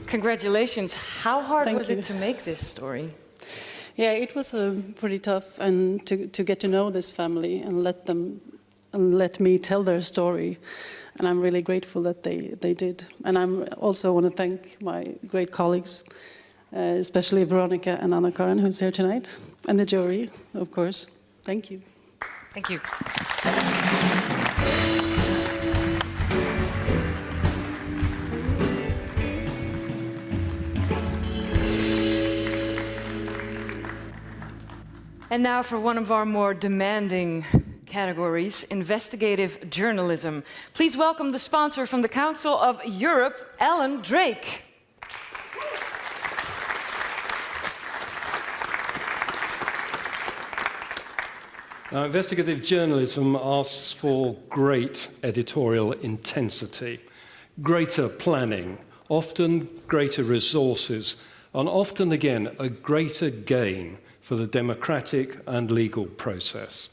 Speaker 1: Congratulations. How hard was it to make this story?
Speaker 12: Yeah, it was pretty tough, and to get to know this family and let me tell their story, and I'm really grateful that they did. And I'm also want to thank my great colleagues, especially Veronica and Anna-Karin, who's here tonight, and the jury, of course. Thank you.
Speaker 1: Thank you. And now for one of our more demanding categories, investigative journalism. Please welcome the sponsor from the Council of Europe, Alan Drake.
Speaker 2: Now, investigative journalism asks for great editorial intensity, greater planning, often greater resources, and often again a greater gain for the democratic and legal process.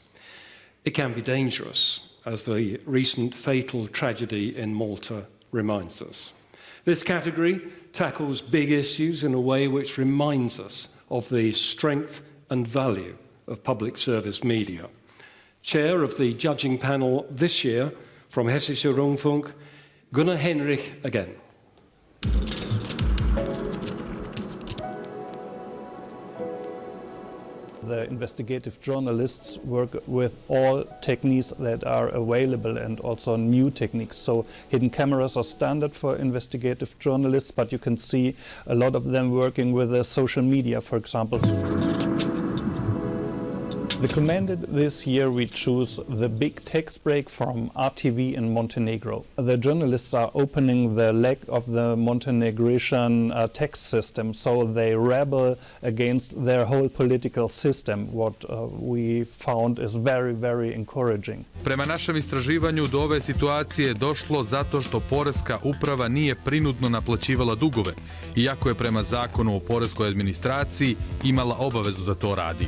Speaker 2: It can be dangerous, as the recent fatal tragedy in Malta reminds us. This category tackles big issues in a way which reminds us of the strength and value of public service media. Chair of the judging panel this year from Hessische Rundfunk, Gunnar Henrich again.
Speaker 20: The investigative journalists work with all techniques that are available and also new techniques. So hidden cameras are standard for investigative journalists, but you can see a lot of them working with the social media, for example. The Commanded this year we choose the big text break from RTV in Montenegro. The journalists are opening the leg of the Montenegrin text system, so they rebel against their whole political system. What we found is very, very encouraging.
Speaker 13: Prema našem istraživanju do ove situacije je došlo zato što Poreska uprava nije prinudno naplaćivala dugove, iako je prema zakonu o poreskoj administraciji imala obavezu da to radi.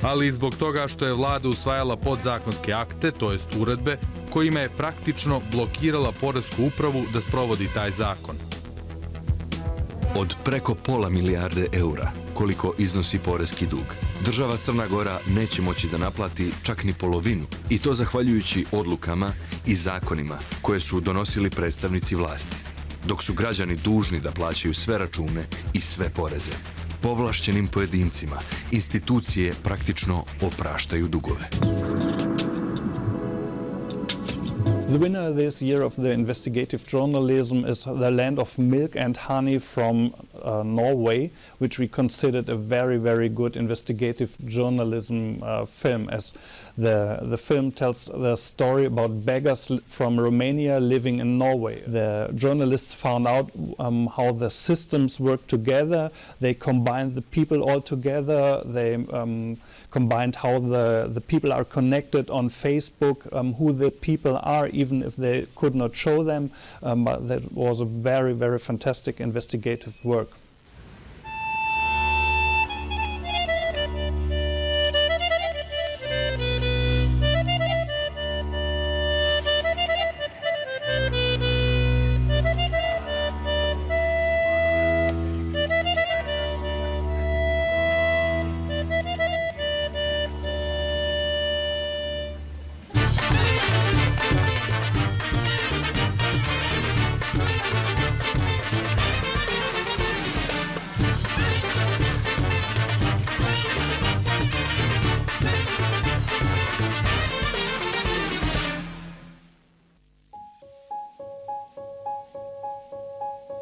Speaker 13: Ali i zbog toga što je vlada usvajala podzakonske akte, to jest uredbe, kojima je praktično blokirala Poresku upravu da sprovodi taj zakon.
Speaker 15: Od preko £500 milijarde eura, koliko iznosi poreski dug, država Crna Gora neće moći da naplati čak ni polovinu, i to zahvaljujući odlukama i zakonima koje su donosili predstavnici vlasti, dok su građani dužni da plaćaju sve račune i sve poreze. Povlašćenim pojedincima institucije praktično opraštaju dugove.
Speaker 20: The winner this year of the investigative journalism is The Land of Milk and Honey from Norway, which we considered a very, very good investigative journalism film, as the film tells the story about beggars from Romania living in Norway. The journalists found out how the systems work together. They combined the people all together. They combined how the people are connected on Facebook, who the people are, even if they could not show them. But that was a very, very fantastic investigative work.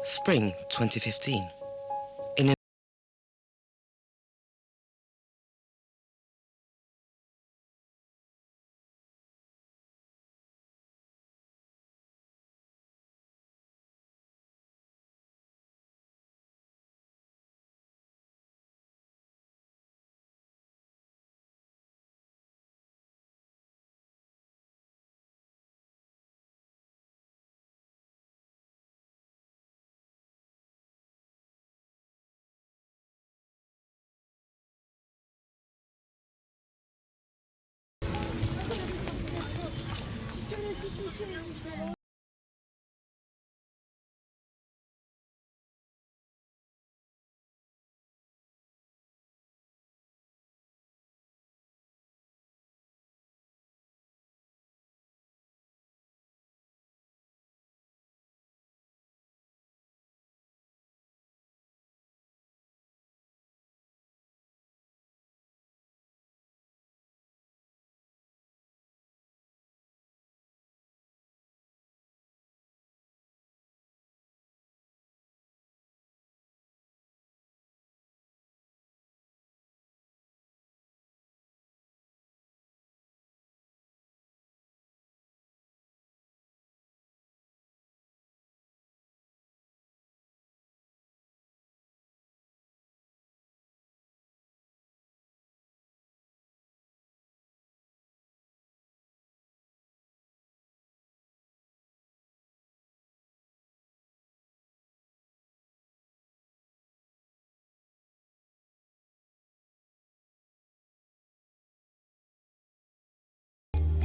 Speaker 5: Spring 2015.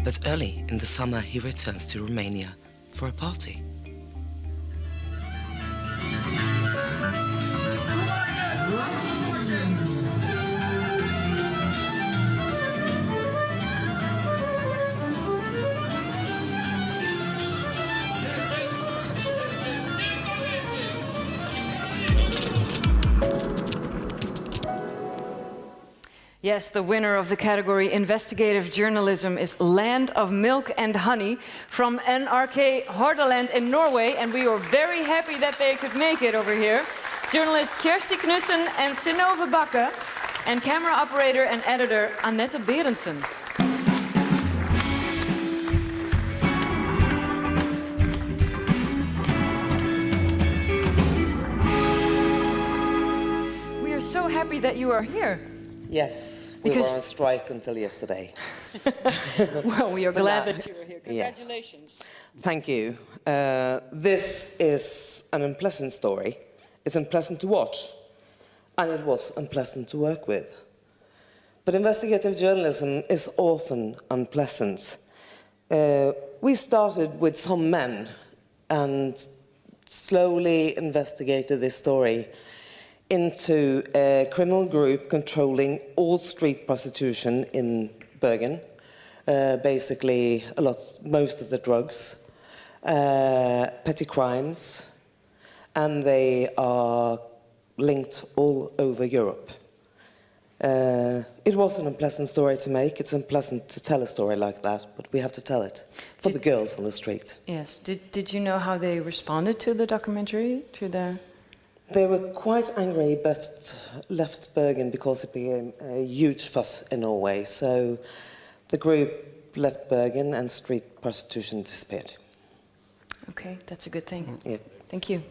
Speaker 5: But early in the summer he returns to Romania for a party.
Speaker 1: Yes, the winner of the category Investigative Journalism is Land of Milk and Honey from NRK Hordaland in Norway, and we were very happy that they could make it over here. Journalists Kjersti Knudsen and Synnøve Bakke, and camera operator and editor Annette Berendsen. We are so happy that you are here.
Speaker 16: Yes, we were on strike until yesterday.
Speaker 1: Well, we are glad that you are here.
Speaker 16: Congratulations. Yes. Thank you. This is an unpleasant story. It's unpleasant to watch, and it was unpleasant to work with. But investigative journalism is often unpleasant. We started with some men and slowly investigated this story into a criminal group controlling all street prostitution in Bergen, basically most of the drugs, petty crimes, and they are linked all over Europe. It was an unpleasant story to make. It's unpleasant to tell a story like that, but we have to tell it for the girls on the street.
Speaker 1: Yes. Did you know how they responded to the documentary?
Speaker 16: They were quite angry, but left Bergen because it became a huge fuss in Norway. So the group left Bergen and street prostitution disappeared.
Speaker 1: Okay, that's a good thing.
Speaker 16: Yeah.
Speaker 1: Thank you.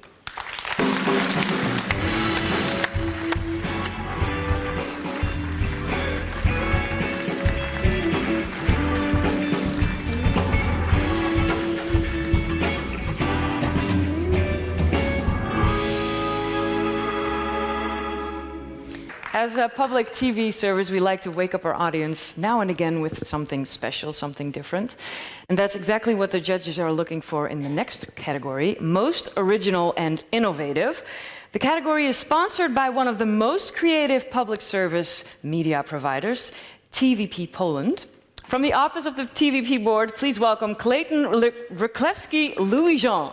Speaker 1: As a public TV service, we like to wake up our audience now and again with something special, something different. And that's exactly what the judges are looking for in the next category, Most Original and Innovative. The category is sponsored by one of the most creative public service media providers, TVP Poland. From the office of the TVP board, please welcome Clayton Ryklewski-Louis-Jean.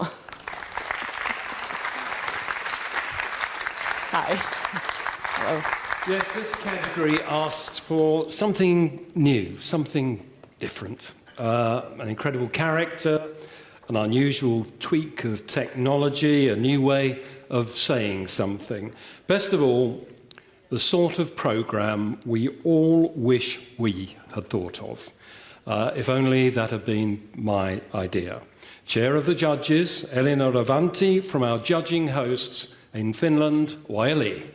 Speaker 1: Hi. Hello.
Speaker 2: Yes, this category asks for something new, something different. An incredible character, an unusual tweak of technology, a new way of saying something. Best of all, the sort of programme we all wish we had thought of. If only that had been my idea. Chair of the judges, Elina Ravanti, from our judging hosts in Finland, YLE.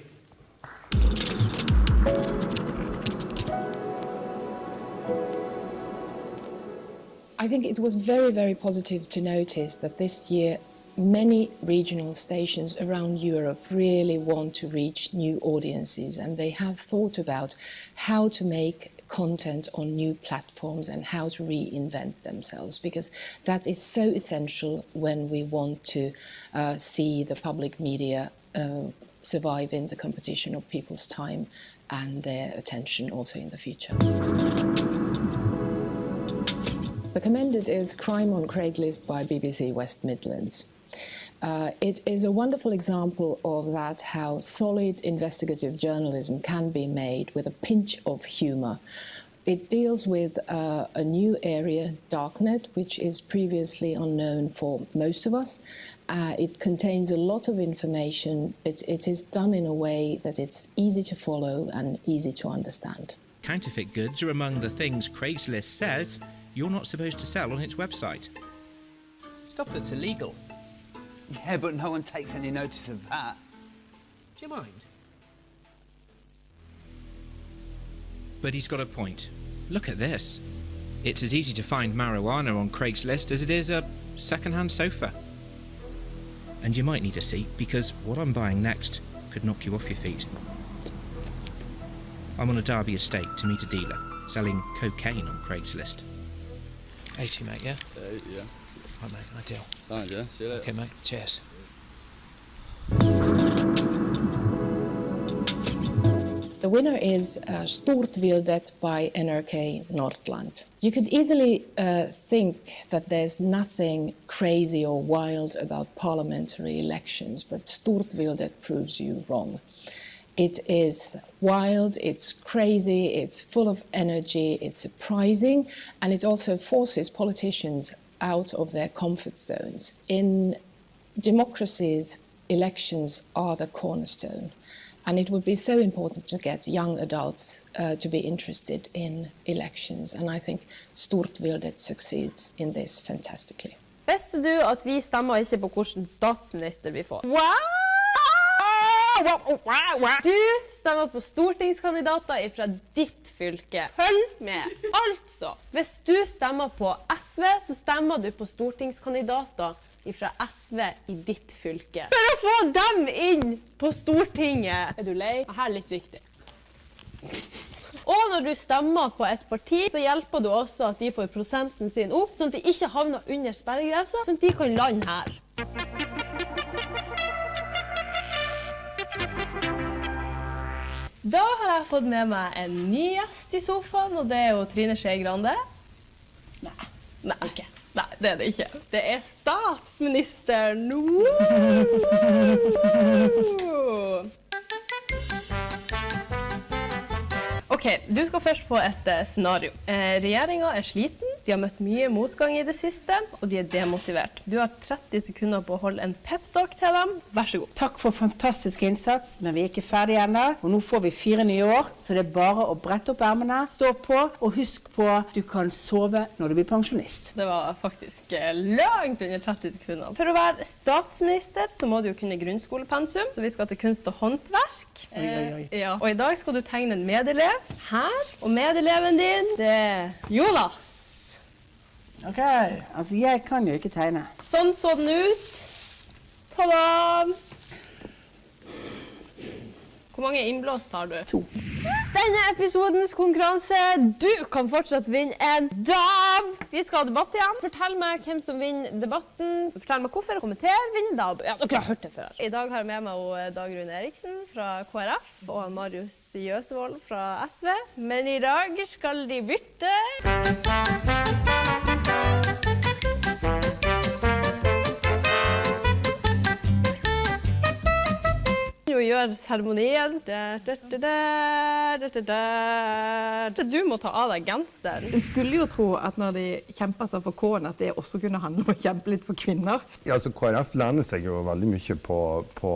Speaker 25: I think it was very, very positive to notice that this year many regional stations around Europe really want to reach new audiences, and they have thought about how to make content on new platforms and how to reinvent themselves, because that is so essential when we want to see the public media survive in the competition of people's time and their attention also in the future. The commended is Crime on Craigslist by BBC West Midlands. It is a wonderful example of that, how solid investigative journalism can be made with a pinch of humour. It deals with a new area, darknet, which is previously unknown for most of us. It contains a lot of information. It is done in a way that it's easy to follow and easy to understand.
Speaker 3: Counterfeit goods are among the things Craigslist says you're not supposed to sell on its website.
Speaker 7: Stuff that's illegal. Yeah, but no one takes any notice of that. Do you mind?
Speaker 3: But he's got a point. Look at this. It's as easy to find marijuana on Craigslist as it is a second-hand sofa. And you might need a seat, because what I'm buying next could knock you off your feet. I'm on a Derby estate to meet a dealer selling cocaine on Craigslist.
Speaker 7: 80, mate, yeah?
Speaker 17: Yeah.
Speaker 7: Right, mate, ideal.
Speaker 17: Thanks, yeah. See you later.
Speaker 7: Okay, mate, cheers.
Speaker 25: The winner is Stortvildet by NRK Nordland. You could easily think that there's nothing crazy or wild about parliamentary elections, but Stortvildet proves you wrong. It is wild, it's crazy, it's full of energy, it's surprising, and it also forces politicians out of their comfort zones. In democracies, elections are the cornerstone, and it would be so important to get young adults to be interested in elections, and I think Stortvildet succeeds in this fantastically.
Speaker 19: Visste du at vi stemmer ikke på hvilken statsminister vi får? Du stemmer på stortingskandidater fra ditt fylke. Følg med. Altså, hvis du stemmer på SV, så stemmer du på stortingskandidater fra SV i ditt fylke. For å få dem inn på Stortinget. Er du lei? Dette er litt viktig. Og når du stemmer på et parti, så hjelper du også at de får prosenten sin opp, sånn at de ikke havner under sperregrensa, sånn at de kan lande her. Da har jeg fått med meg en ny gjest i sofaen, og det er jo Trine Skei Grande. Nei, ikke. Nei, det er det ikke. Det er statsministeren. Ok, du skal først få et scenario. Regjeringen sliten, de har møtt mye motgang i det siste, og de demotivert. Du har 30 sekunder på å holde en pep-talk til dem. Vær så god.
Speaker 4: Takk for fantastisk innsats, men vi ikke ferdige ennå. Og nå får vi 4 nye år, så det bare å brette opp ermene, stå på, og husk på du kan sove når du blir pensjonist.
Speaker 19: Det var faktisk langt under 30 sekunder. For å være statsminister så må du kunne grunnskolepensum, så vi skal til kunst og håndverk. Ja. Og i dag skal du tegne en medelev her, og medeleven din, det er Jonas.
Speaker 4: Ok, altså jeg kan jo ikke tegne.
Speaker 19: Sånn så den ut. Ta-da! Hvor mange innblåst har du? 2. Denne episodens konkurranse, du kan fortsatt vinne en DAB! Vi skal ha debatt igjen. Fortell meg hvem som vinner debatten. Fortell meg hvorfor, kommenter, vinner DAB. Ja, dere har hørt det før. I dag har jeg med meg Dagrun Eriksen fra KrF og Marius Jøsevold fra SV. Men i dag skal de bytte. Og gjør seremonien. Du må ta av deg genseren.
Speaker 25: En skulle jo tro at når de kjemper seg for K-en, at det også kunne handle om å kjempe litt for kvinner.
Speaker 17: Ja, altså KrF lener seg jo veldig mye på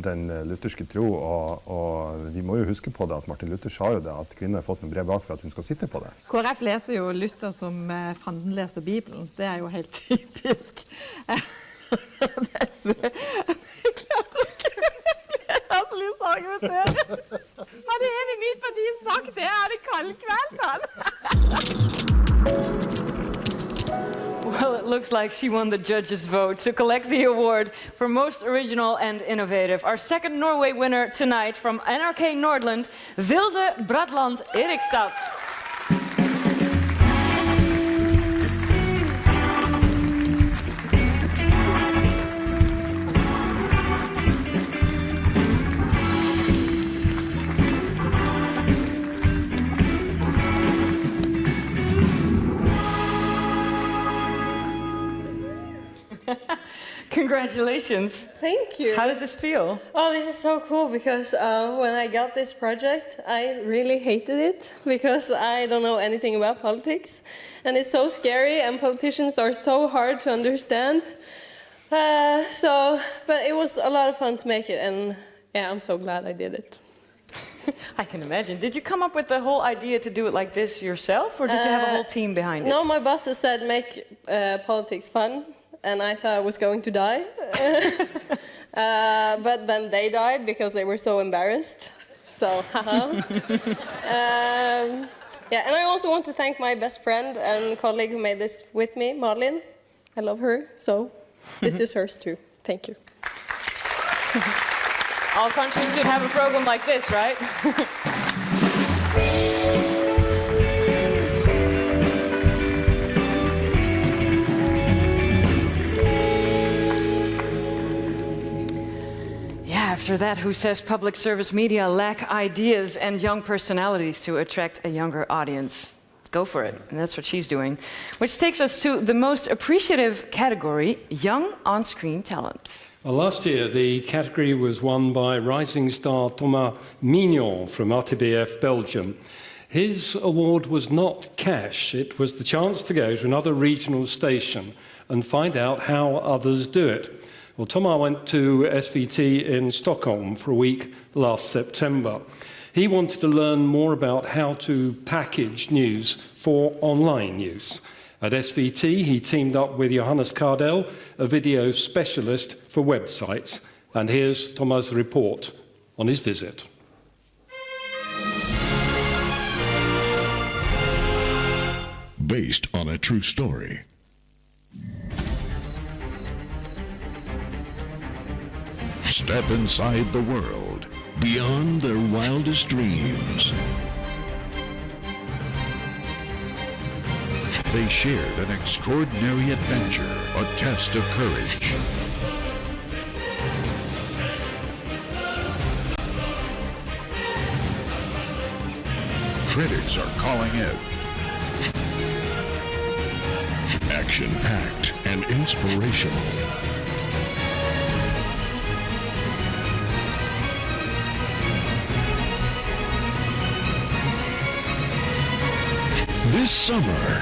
Speaker 17: den lutherske tro, og vi må jo huske på det at Martin Luther sa jo det, at kvinner har fått en brev bak for at hun skal sitte på det.
Speaker 25: KrF leser jo Luther som fanden leser Bibelen. Det er jo helt typisk. Det er SV. Jeg klarer ikke. Hadde en i mitt parti sagt det, er det kaldkvelden.
Speaker 1: Well, it looks like she won the judges' vote to collect the award for most original and innovative. Our second Norway winner tonight from NRK Nordland, Vilde Bradland Erikstad. Congratulations.
Speaker 19: Thank you.
Speaker 1: How does this feel?
Speaker 19: Oh, this is so cool because when I got this project, I really hated it because I don't know anything about politics. And it's so scary and politicians are so hard to understand. But it was a lot of fun to make it and yeah, I'm so glad I did it.
Speaker 1: I can imagine. Did you come up with the whole idea to do it like this yourself or did you have a whole team behind it?
Speaker 19: No, my bosses said make politics fun. And I thought I was going to die. But then they died because they were so embarrassed. So, haha. Yeah, and I also want to thank my best friend and colleague who made this with me, Marlene. I love her, so this is hers too. Thank you.
Speaker 1: All countries should have a program like this, right? After that, who says public service media lack ideas and young personalities to attract a younger audience? Go for it, and that's what she's doing. Which takes us to the most appreciative category, Young On-Screen Talent.
Speaker 2: Well, last year, the category was won by rising star Thomas Mignon from RTBF Belgium. His award was not cash, it was the chance to go to another regional station and find out how others do it. Well, Thomas went to SVT in Stockholm for a week last September. He wanted to learn more about how to package news for online use. At SVT, he teamed up with Johannes Kardell, a video specialist for websites. And here's Thomas' report on his visit.
Speaker 21: Based on a true story. Step inside the world, beyond their wildest dreams. They shared an extraordinary adventure, a test of courage. Critics are calling it action-packed and inspirational. This summer,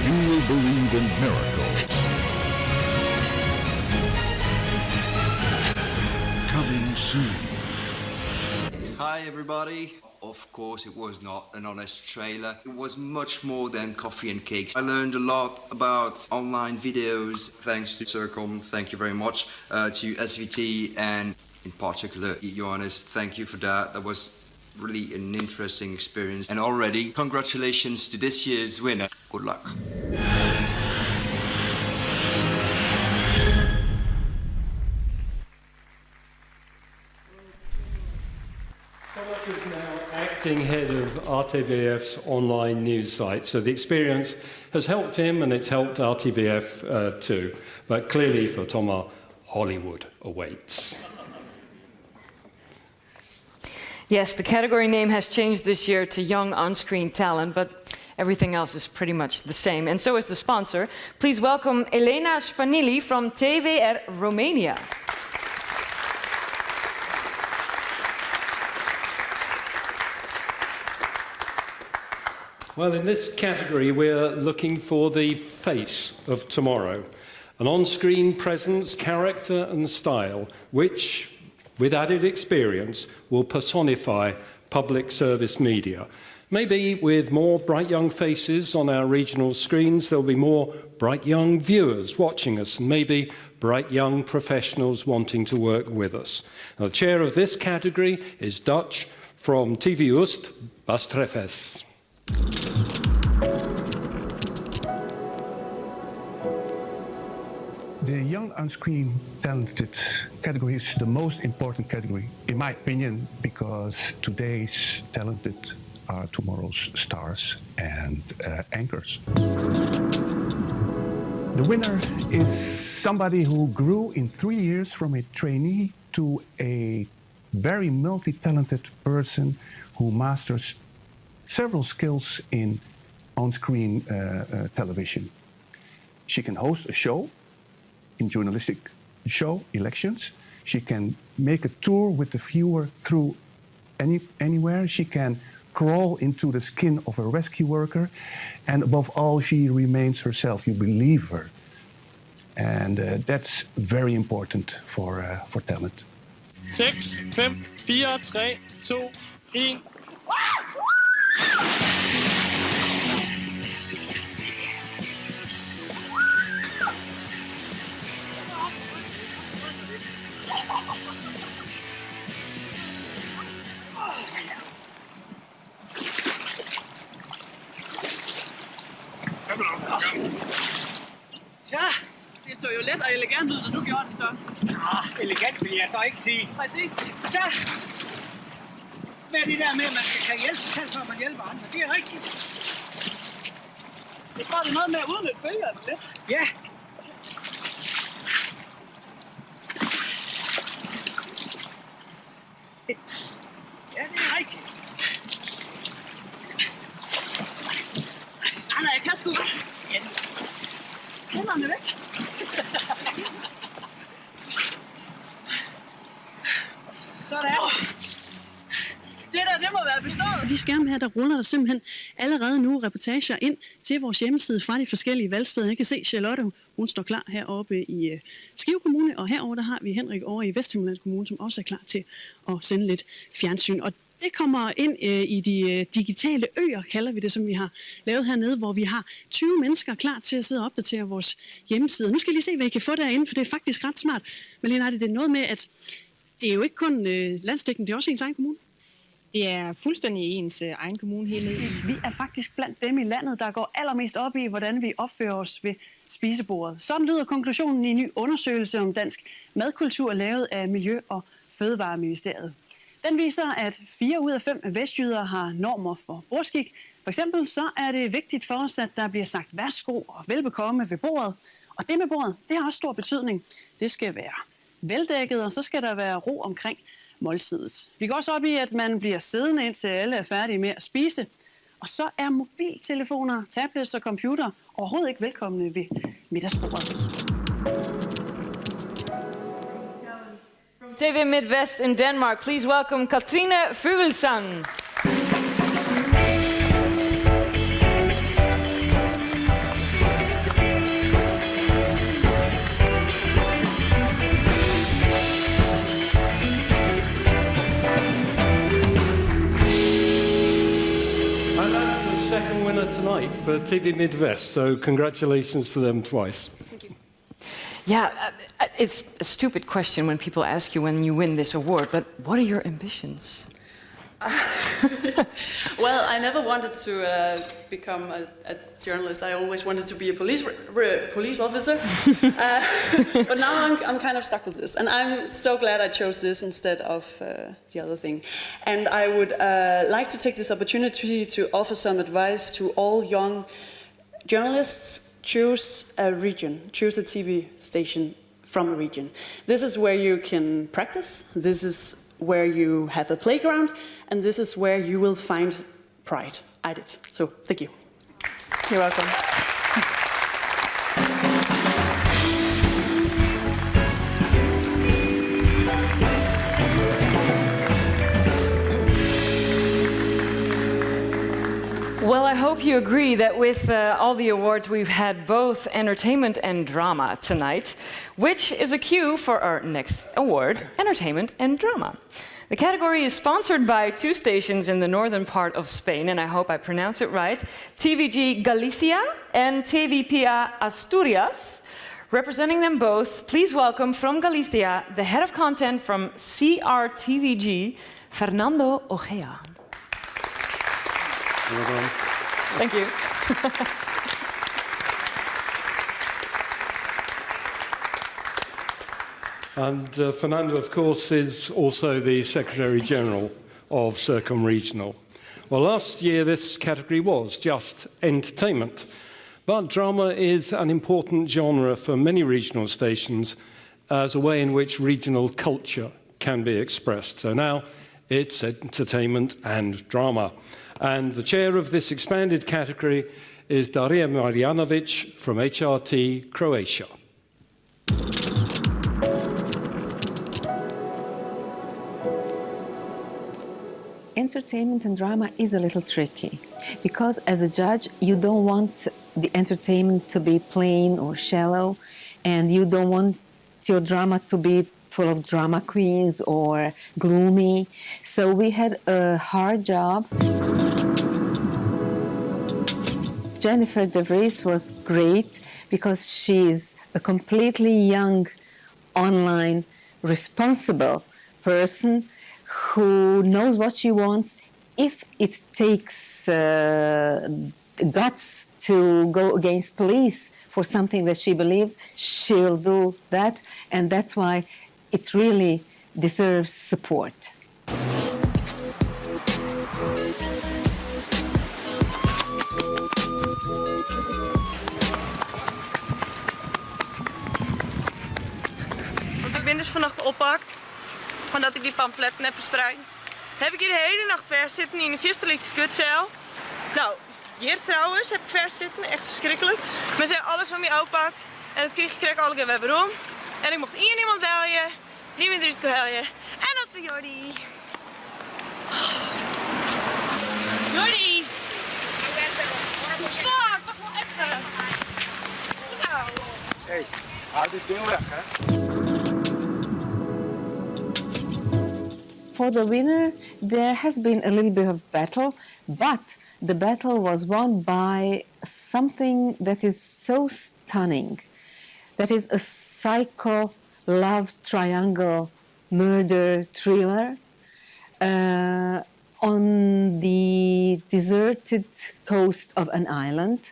Speaker 21: you will believe in miracles. Coming soon.
Speaker 6: Hi everybody. Of course it was not an honest trailer. It was much more than coffee and cakes. I learned a lot about online videos thanks to CIRCOM. Thank you very much to SVT and in particular Johannes. Thank you for that. That was really an interesting experience. And already congratulations to this year's winner. Good luck.
Speaker 2: Is now acting head of RTBF's online news site, so the experience has helped him and it's helped RTBF too. But clearly for Thomas, Hollywood awaits.
Speaker 1: Yes, the category name has changed this year to Young On-Screen Talent, but everything else is pretty much the same. And so is the sponsor. Please welcome Elena Spanili from TVR Romania.
Speaker 2: Well, in this category, we're looking for the face of tomorrow. An on-screen presence, character and style, which, with added experience, will personify public service media. Maybe with more bright young faces on our regional screens, there'll be more bright young viewers watching us, and maybe bright young professionals wanting to work with us. Now, the chair of this category is Dutch from TV Oost, Bas Treffes.
Speaker 9: The young on-screen talented category is the most important category, in my opinion, because today's talented are tomorrow's stars and anchors. The winner is somebody who grew in 3 years from a trainee to a very multi-talented person who masters several skills in on-screen television. She can host a show, in journalistic show, elections. She can make a tour with the viewer through anywhere. She can crawl into the skin of a rescue worker. And above all, she remains herself. You believe her. And that's very important for talent.
Speaker 11: 6, 5, 4, 3, 2, 1.
Speaker 22: Så, det så jo let og elegant ud, da du gjorde det så.
Speaker 23: Elegant vil jeg så ikke sige.
Speaker 22: Præcis.
Speaker 23: Så, hvad er det der med, at man kan hjælpe sig selv, før man hjælper andre? Det er rigtigt.
Speaker 22: Jeg tror, det er noget med at udnytte bølgerne lidt.
Speaker 23: Ja. Ja, det er rigtigt.
Speaker 22: Nej, jeg kan sgu godt. Hænderne væk.
Speaker 23: Sådan.
Speaker 22: Det der, det må være bestået.
Speaker 26: På de skærme her, der ruller der simpelthen allerede nu reportager ind til vores hjemmeside fra de forskellige valgsteder. Jeg kan se Charlotte, hun står klar heroppe i Skive Kommune, og herover der har vi Henrik over i Vesthimmerland Kommune, som også er klar til at sende lidt fjernsyn. Og det kommer ind i de digitale øer, kalder vi det, som vi har lavet hernede, hvor vi har 20 mennesker klar til at sidde og opdatere vores hjemmeside. Nu skal I lige se, hvad I kan få derinde, for det er faktisk ret smart. Men Lena, det er noget med, at det er jo ikke kun landsdækkende, det er også ens egen kommune. Det er fuldstændig ens egen kommune hele tiden. Vi er faktisk blandt dem i landet, der går allermest op i, hvordan vi opfører os ved spisebordet. Sådan lyder konklusionen i en ny undersøgelse om dansk madkultur, lavet af Miljø- og Fødevareministeriet. Den viser, at 4 ud af 5 vestjyder har normer for bordskik. For eksempel så er det vigtigt for os, at der bliver sagt værsgo og velbekomme ved bordet. Og det med bordet, det har også stor betydning. Det skal være veldækket, og så skal der være ro omkring måltidet. Vi går også op i, at man bliver siddende, indtil alle er færdige med at spise. Og så er mobiltelefoner, tablets og computer overhovedet ikke velkomne ved middagsbordet.
Speaker 1: TV Midwest in Denmark, please welcome Katrine Fuglsang.
Speaker 2: for TV Midwest, so congratulations to them twice.
Speaker 1: Yeah, it's a stupid question when people ask you when you win this award, but what are your ambitions?
Speaker 22: Well, I never wanted to become a journalist. I always wanted to be a police officer. But now I'm kind of stuck with this. And I'm so glad I chose this instead of the other thing. And I would like to take this opportunity to offer some advice to all young journalists. Choose a region, choose a TV station from a region. This is where you can practice, this is where you have a playground, and this is where you will find pride. I did. So, thank you.
Speaker 1: You're welcome. Well, I hope you agree that with all the awards, we've had both entertainment and drama tonight, which is a cue for our next award, entertainment and drama. The category is sponsored by two stations in the northern part of Spain, and I hope I pronounce it right, TVG Galicia and TVPA Asturias. Representing them both, please welcome from Galicia, the head of content from CRTVG, Fernando Ojea. Thank you.
Speaker 2: And Fernando, of course, is also the Secretary General of CIRCOM Regional. Well, last year this category was just entertainment, but drama is an important genre for many regional stations as a way in which regional culture can be expressed. So now it's entertainment and drama. And the chair of this expanded category is Daria Marjanovic from HRT Croatia.
Speaker 8: Entertainment and drama is a little tricky because as a judge you don't want the entertainment to be plain or shallow, and you don't want your drama to be full of drama queens or gloomy. So we had a hard job. Jennifer De Vries was great because she's a completely young, online, responsible person who knows what she wants. If it takes guts to go against police for something that she believes, she'll do that, and that's why it really deserves support.
Speaker 22: Want ik ben dus vannacht oppakt, omdat ik die pamfletten heb verspreid. Heb ik hier de hele nacht vers zitten in een Vierstelietse kutcel. Nou, hier trouwens heb ik vers zitten, echt verschrikkelijk. Maar ze hebben alles van mij oppakt en dat kreeg ik alle keer weer waarom. En ik mocht hier niemand bellen, niemand eruit bellen. En dat was Jordi. Jordi! Fuck, wacht wel even. Nou.
Speaker 10: Hé, hou dit ding weg, hè.
Speaker 8: For the winner, there has been a little bit of battle, but the battle was won by something that is so stunning. That is a psycho love triangle murder thriller on the deserted coast of an island,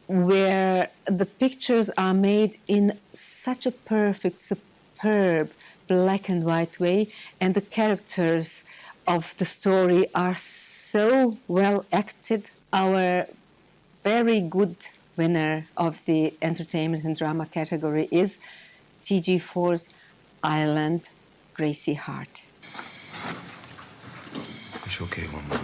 Speaker 8: where the pictures are made in such a perfect, superb black and white way, and the characters of the story are so well acted. Our very good winner of the entertainment and drama category is TG4's Island, Gracie Hart.
Speaker 15: It's okay, Mama.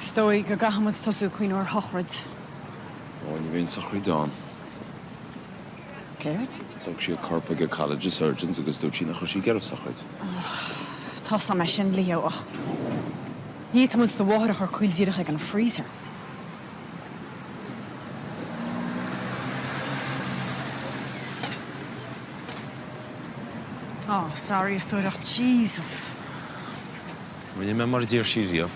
Speaker 12: Stoi go gahamad tosu queen or hochrid.
Speaker 13: Oh, you mean Sachri Dawn?
Speaker 12: Gerd?
Speaker 13: Dog she a corpa go college of surgeons agus do china chushi get of Sachrit.
Speaker 12: Tosa me sin leo och. Niet moet de water haar cool zierig in a freezer. Oh, sorry, so Jesus.
Speaker 13: When you remember dear Shirio.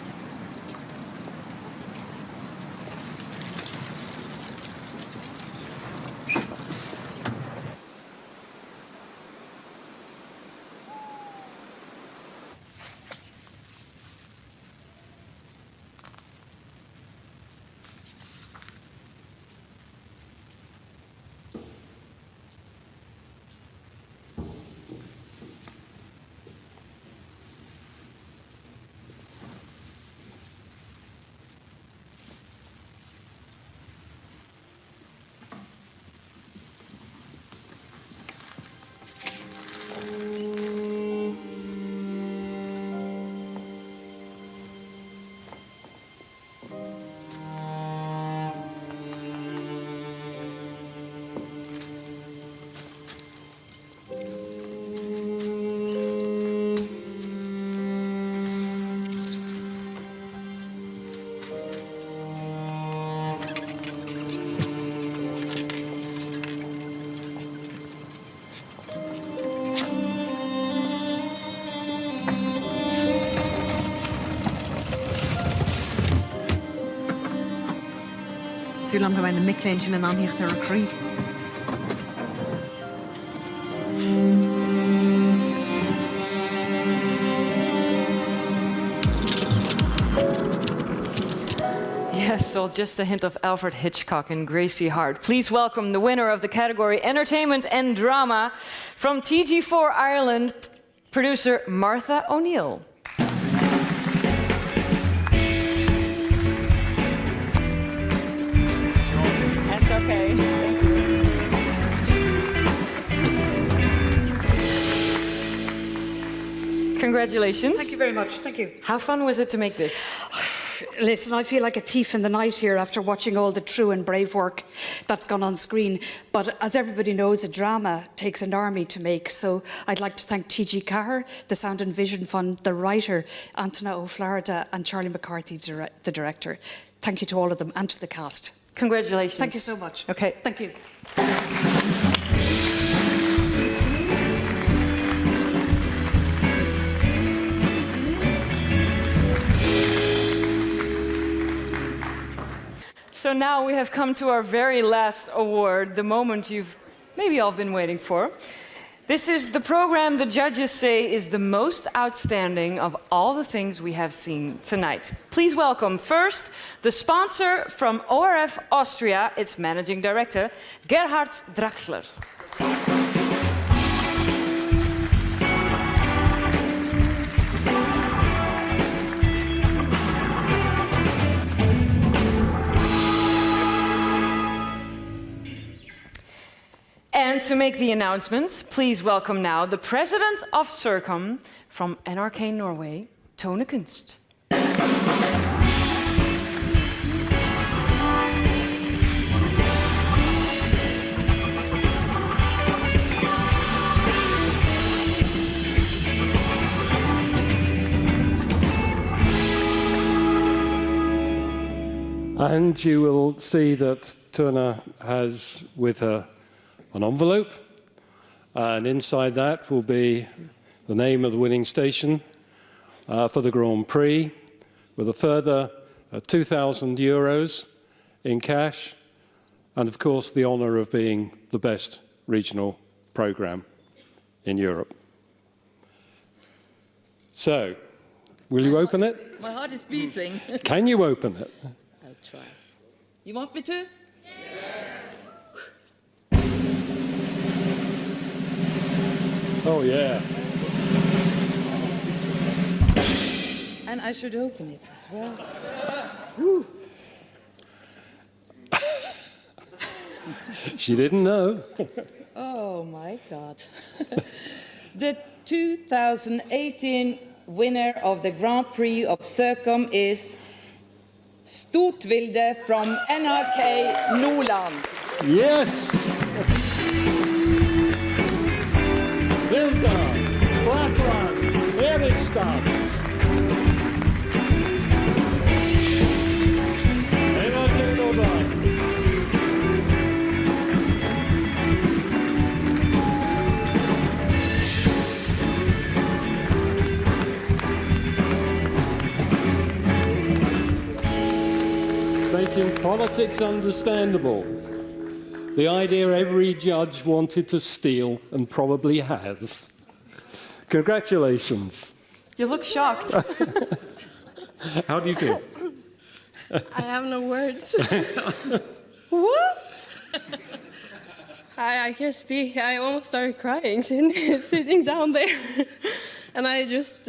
Speaker 12: Sulam gaan wij de mikleintje en dan hier te recruit.
Speaker 1: Yes, well, just a hint of Alfred Hitchcock and Gracie Hart. Please welcome the winner of the category Entertainment and Drama from TG4 Ireland, producer Martha O'Neill. That's okay. Congratulations.
Speaker 14: Thank you very much. Thank you.
Speaker 1: How fun was it to make this?
Speaker 14: Listen, I feel like a thief in the night here after watching all the true and brave work that's gone on screen. But as everybody knows, a drama takes an army to make. So I'd like to thank T.G. Cahir, the Sound and Vision Fund, the writer, Antonia O'Flaherty, and Charlie McCarthy, the director. Thank you to all of them and to the cast.
Speaker 1: Congratulations.
Speaker 14: Thank you so much.
Speaker 1: Okay.
Speaker 14: Thank you.
Speaker 1: So now we have come to our very last award, the moment you've maybe all been waiting for. This is the program the judges say is the most outstanding of all the things we have seen tonight. Please welcome first the sponsor from ORF Austria, its managing director, Gerhard Draxler. And to make the announcement, please welcome now the president of CIRCOM from NRK Norway, Tone Kunst.
Speaker 2: And you will see that Tone has with her an envelope, and inside that will be the name of the winning station for the Grand Prix, with a further €2,000 in cash, and of course the honour of being the best regional programme in Europe. So, will you open it?
Speaker 18: My heart is beating.
Speaker 2: Can you open it?
Speaker 18: I'll try. You want me to?
Speaker 2: Oh, yeah.
Speaker 18: And I should open it as well.
Speaker 2: Woo. She didn't know.
Speaker 18: Oh, my God. The 2018 winner of the Grand Prix of CIRCOM is Stortvilde from NRK Nordland.
Speaker 2: Yes! Vilda, Flatland, Erikstad. NRK Nordland. Making politics understandable. The idea every judge wanted to steal and probably has. Congratulations.
Speaker 1: You look shocked.
Speaker 2: How do you feel?
Speaker 19: I have no words. What? I can't speak. I almost started crying sitting down there. And I just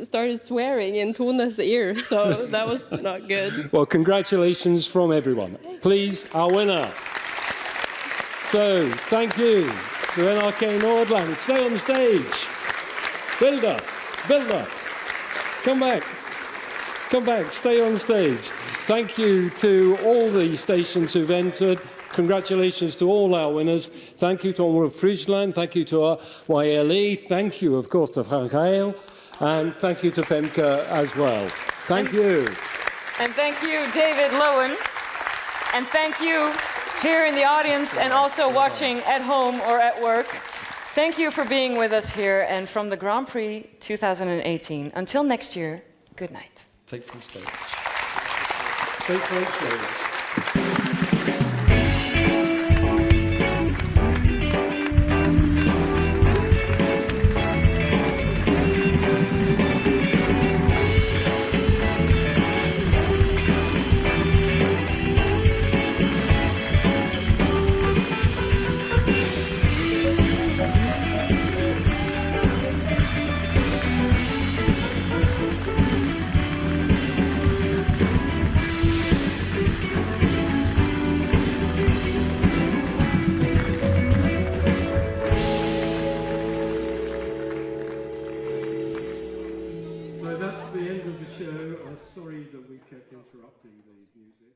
Speaker 19: started swearing in Tone's ear, so that was not good.
Speaker 2: Well, congratulations from everyone. Please, our winner. So, thank you to NRK Nordland. Stay on stage. Vilda, come back, stay on stage. Thank you to all the stations who've entered. Congratulations to all our winners. Thank you to Omrop Fryslân. Thank you to our YLE. Thank you, of course, to Frank Heil. And thank you to Femke as well. Thank you.
Speaker 1: And thank you, David Lowen. And thank you here in the audience and also watching at home or at work. Thank you for being with us here and from the Grand Prix 2018. Until next year, good night.
Speaker 2: Take from stage. Take from stage. Sorry that we kept interrupting the music.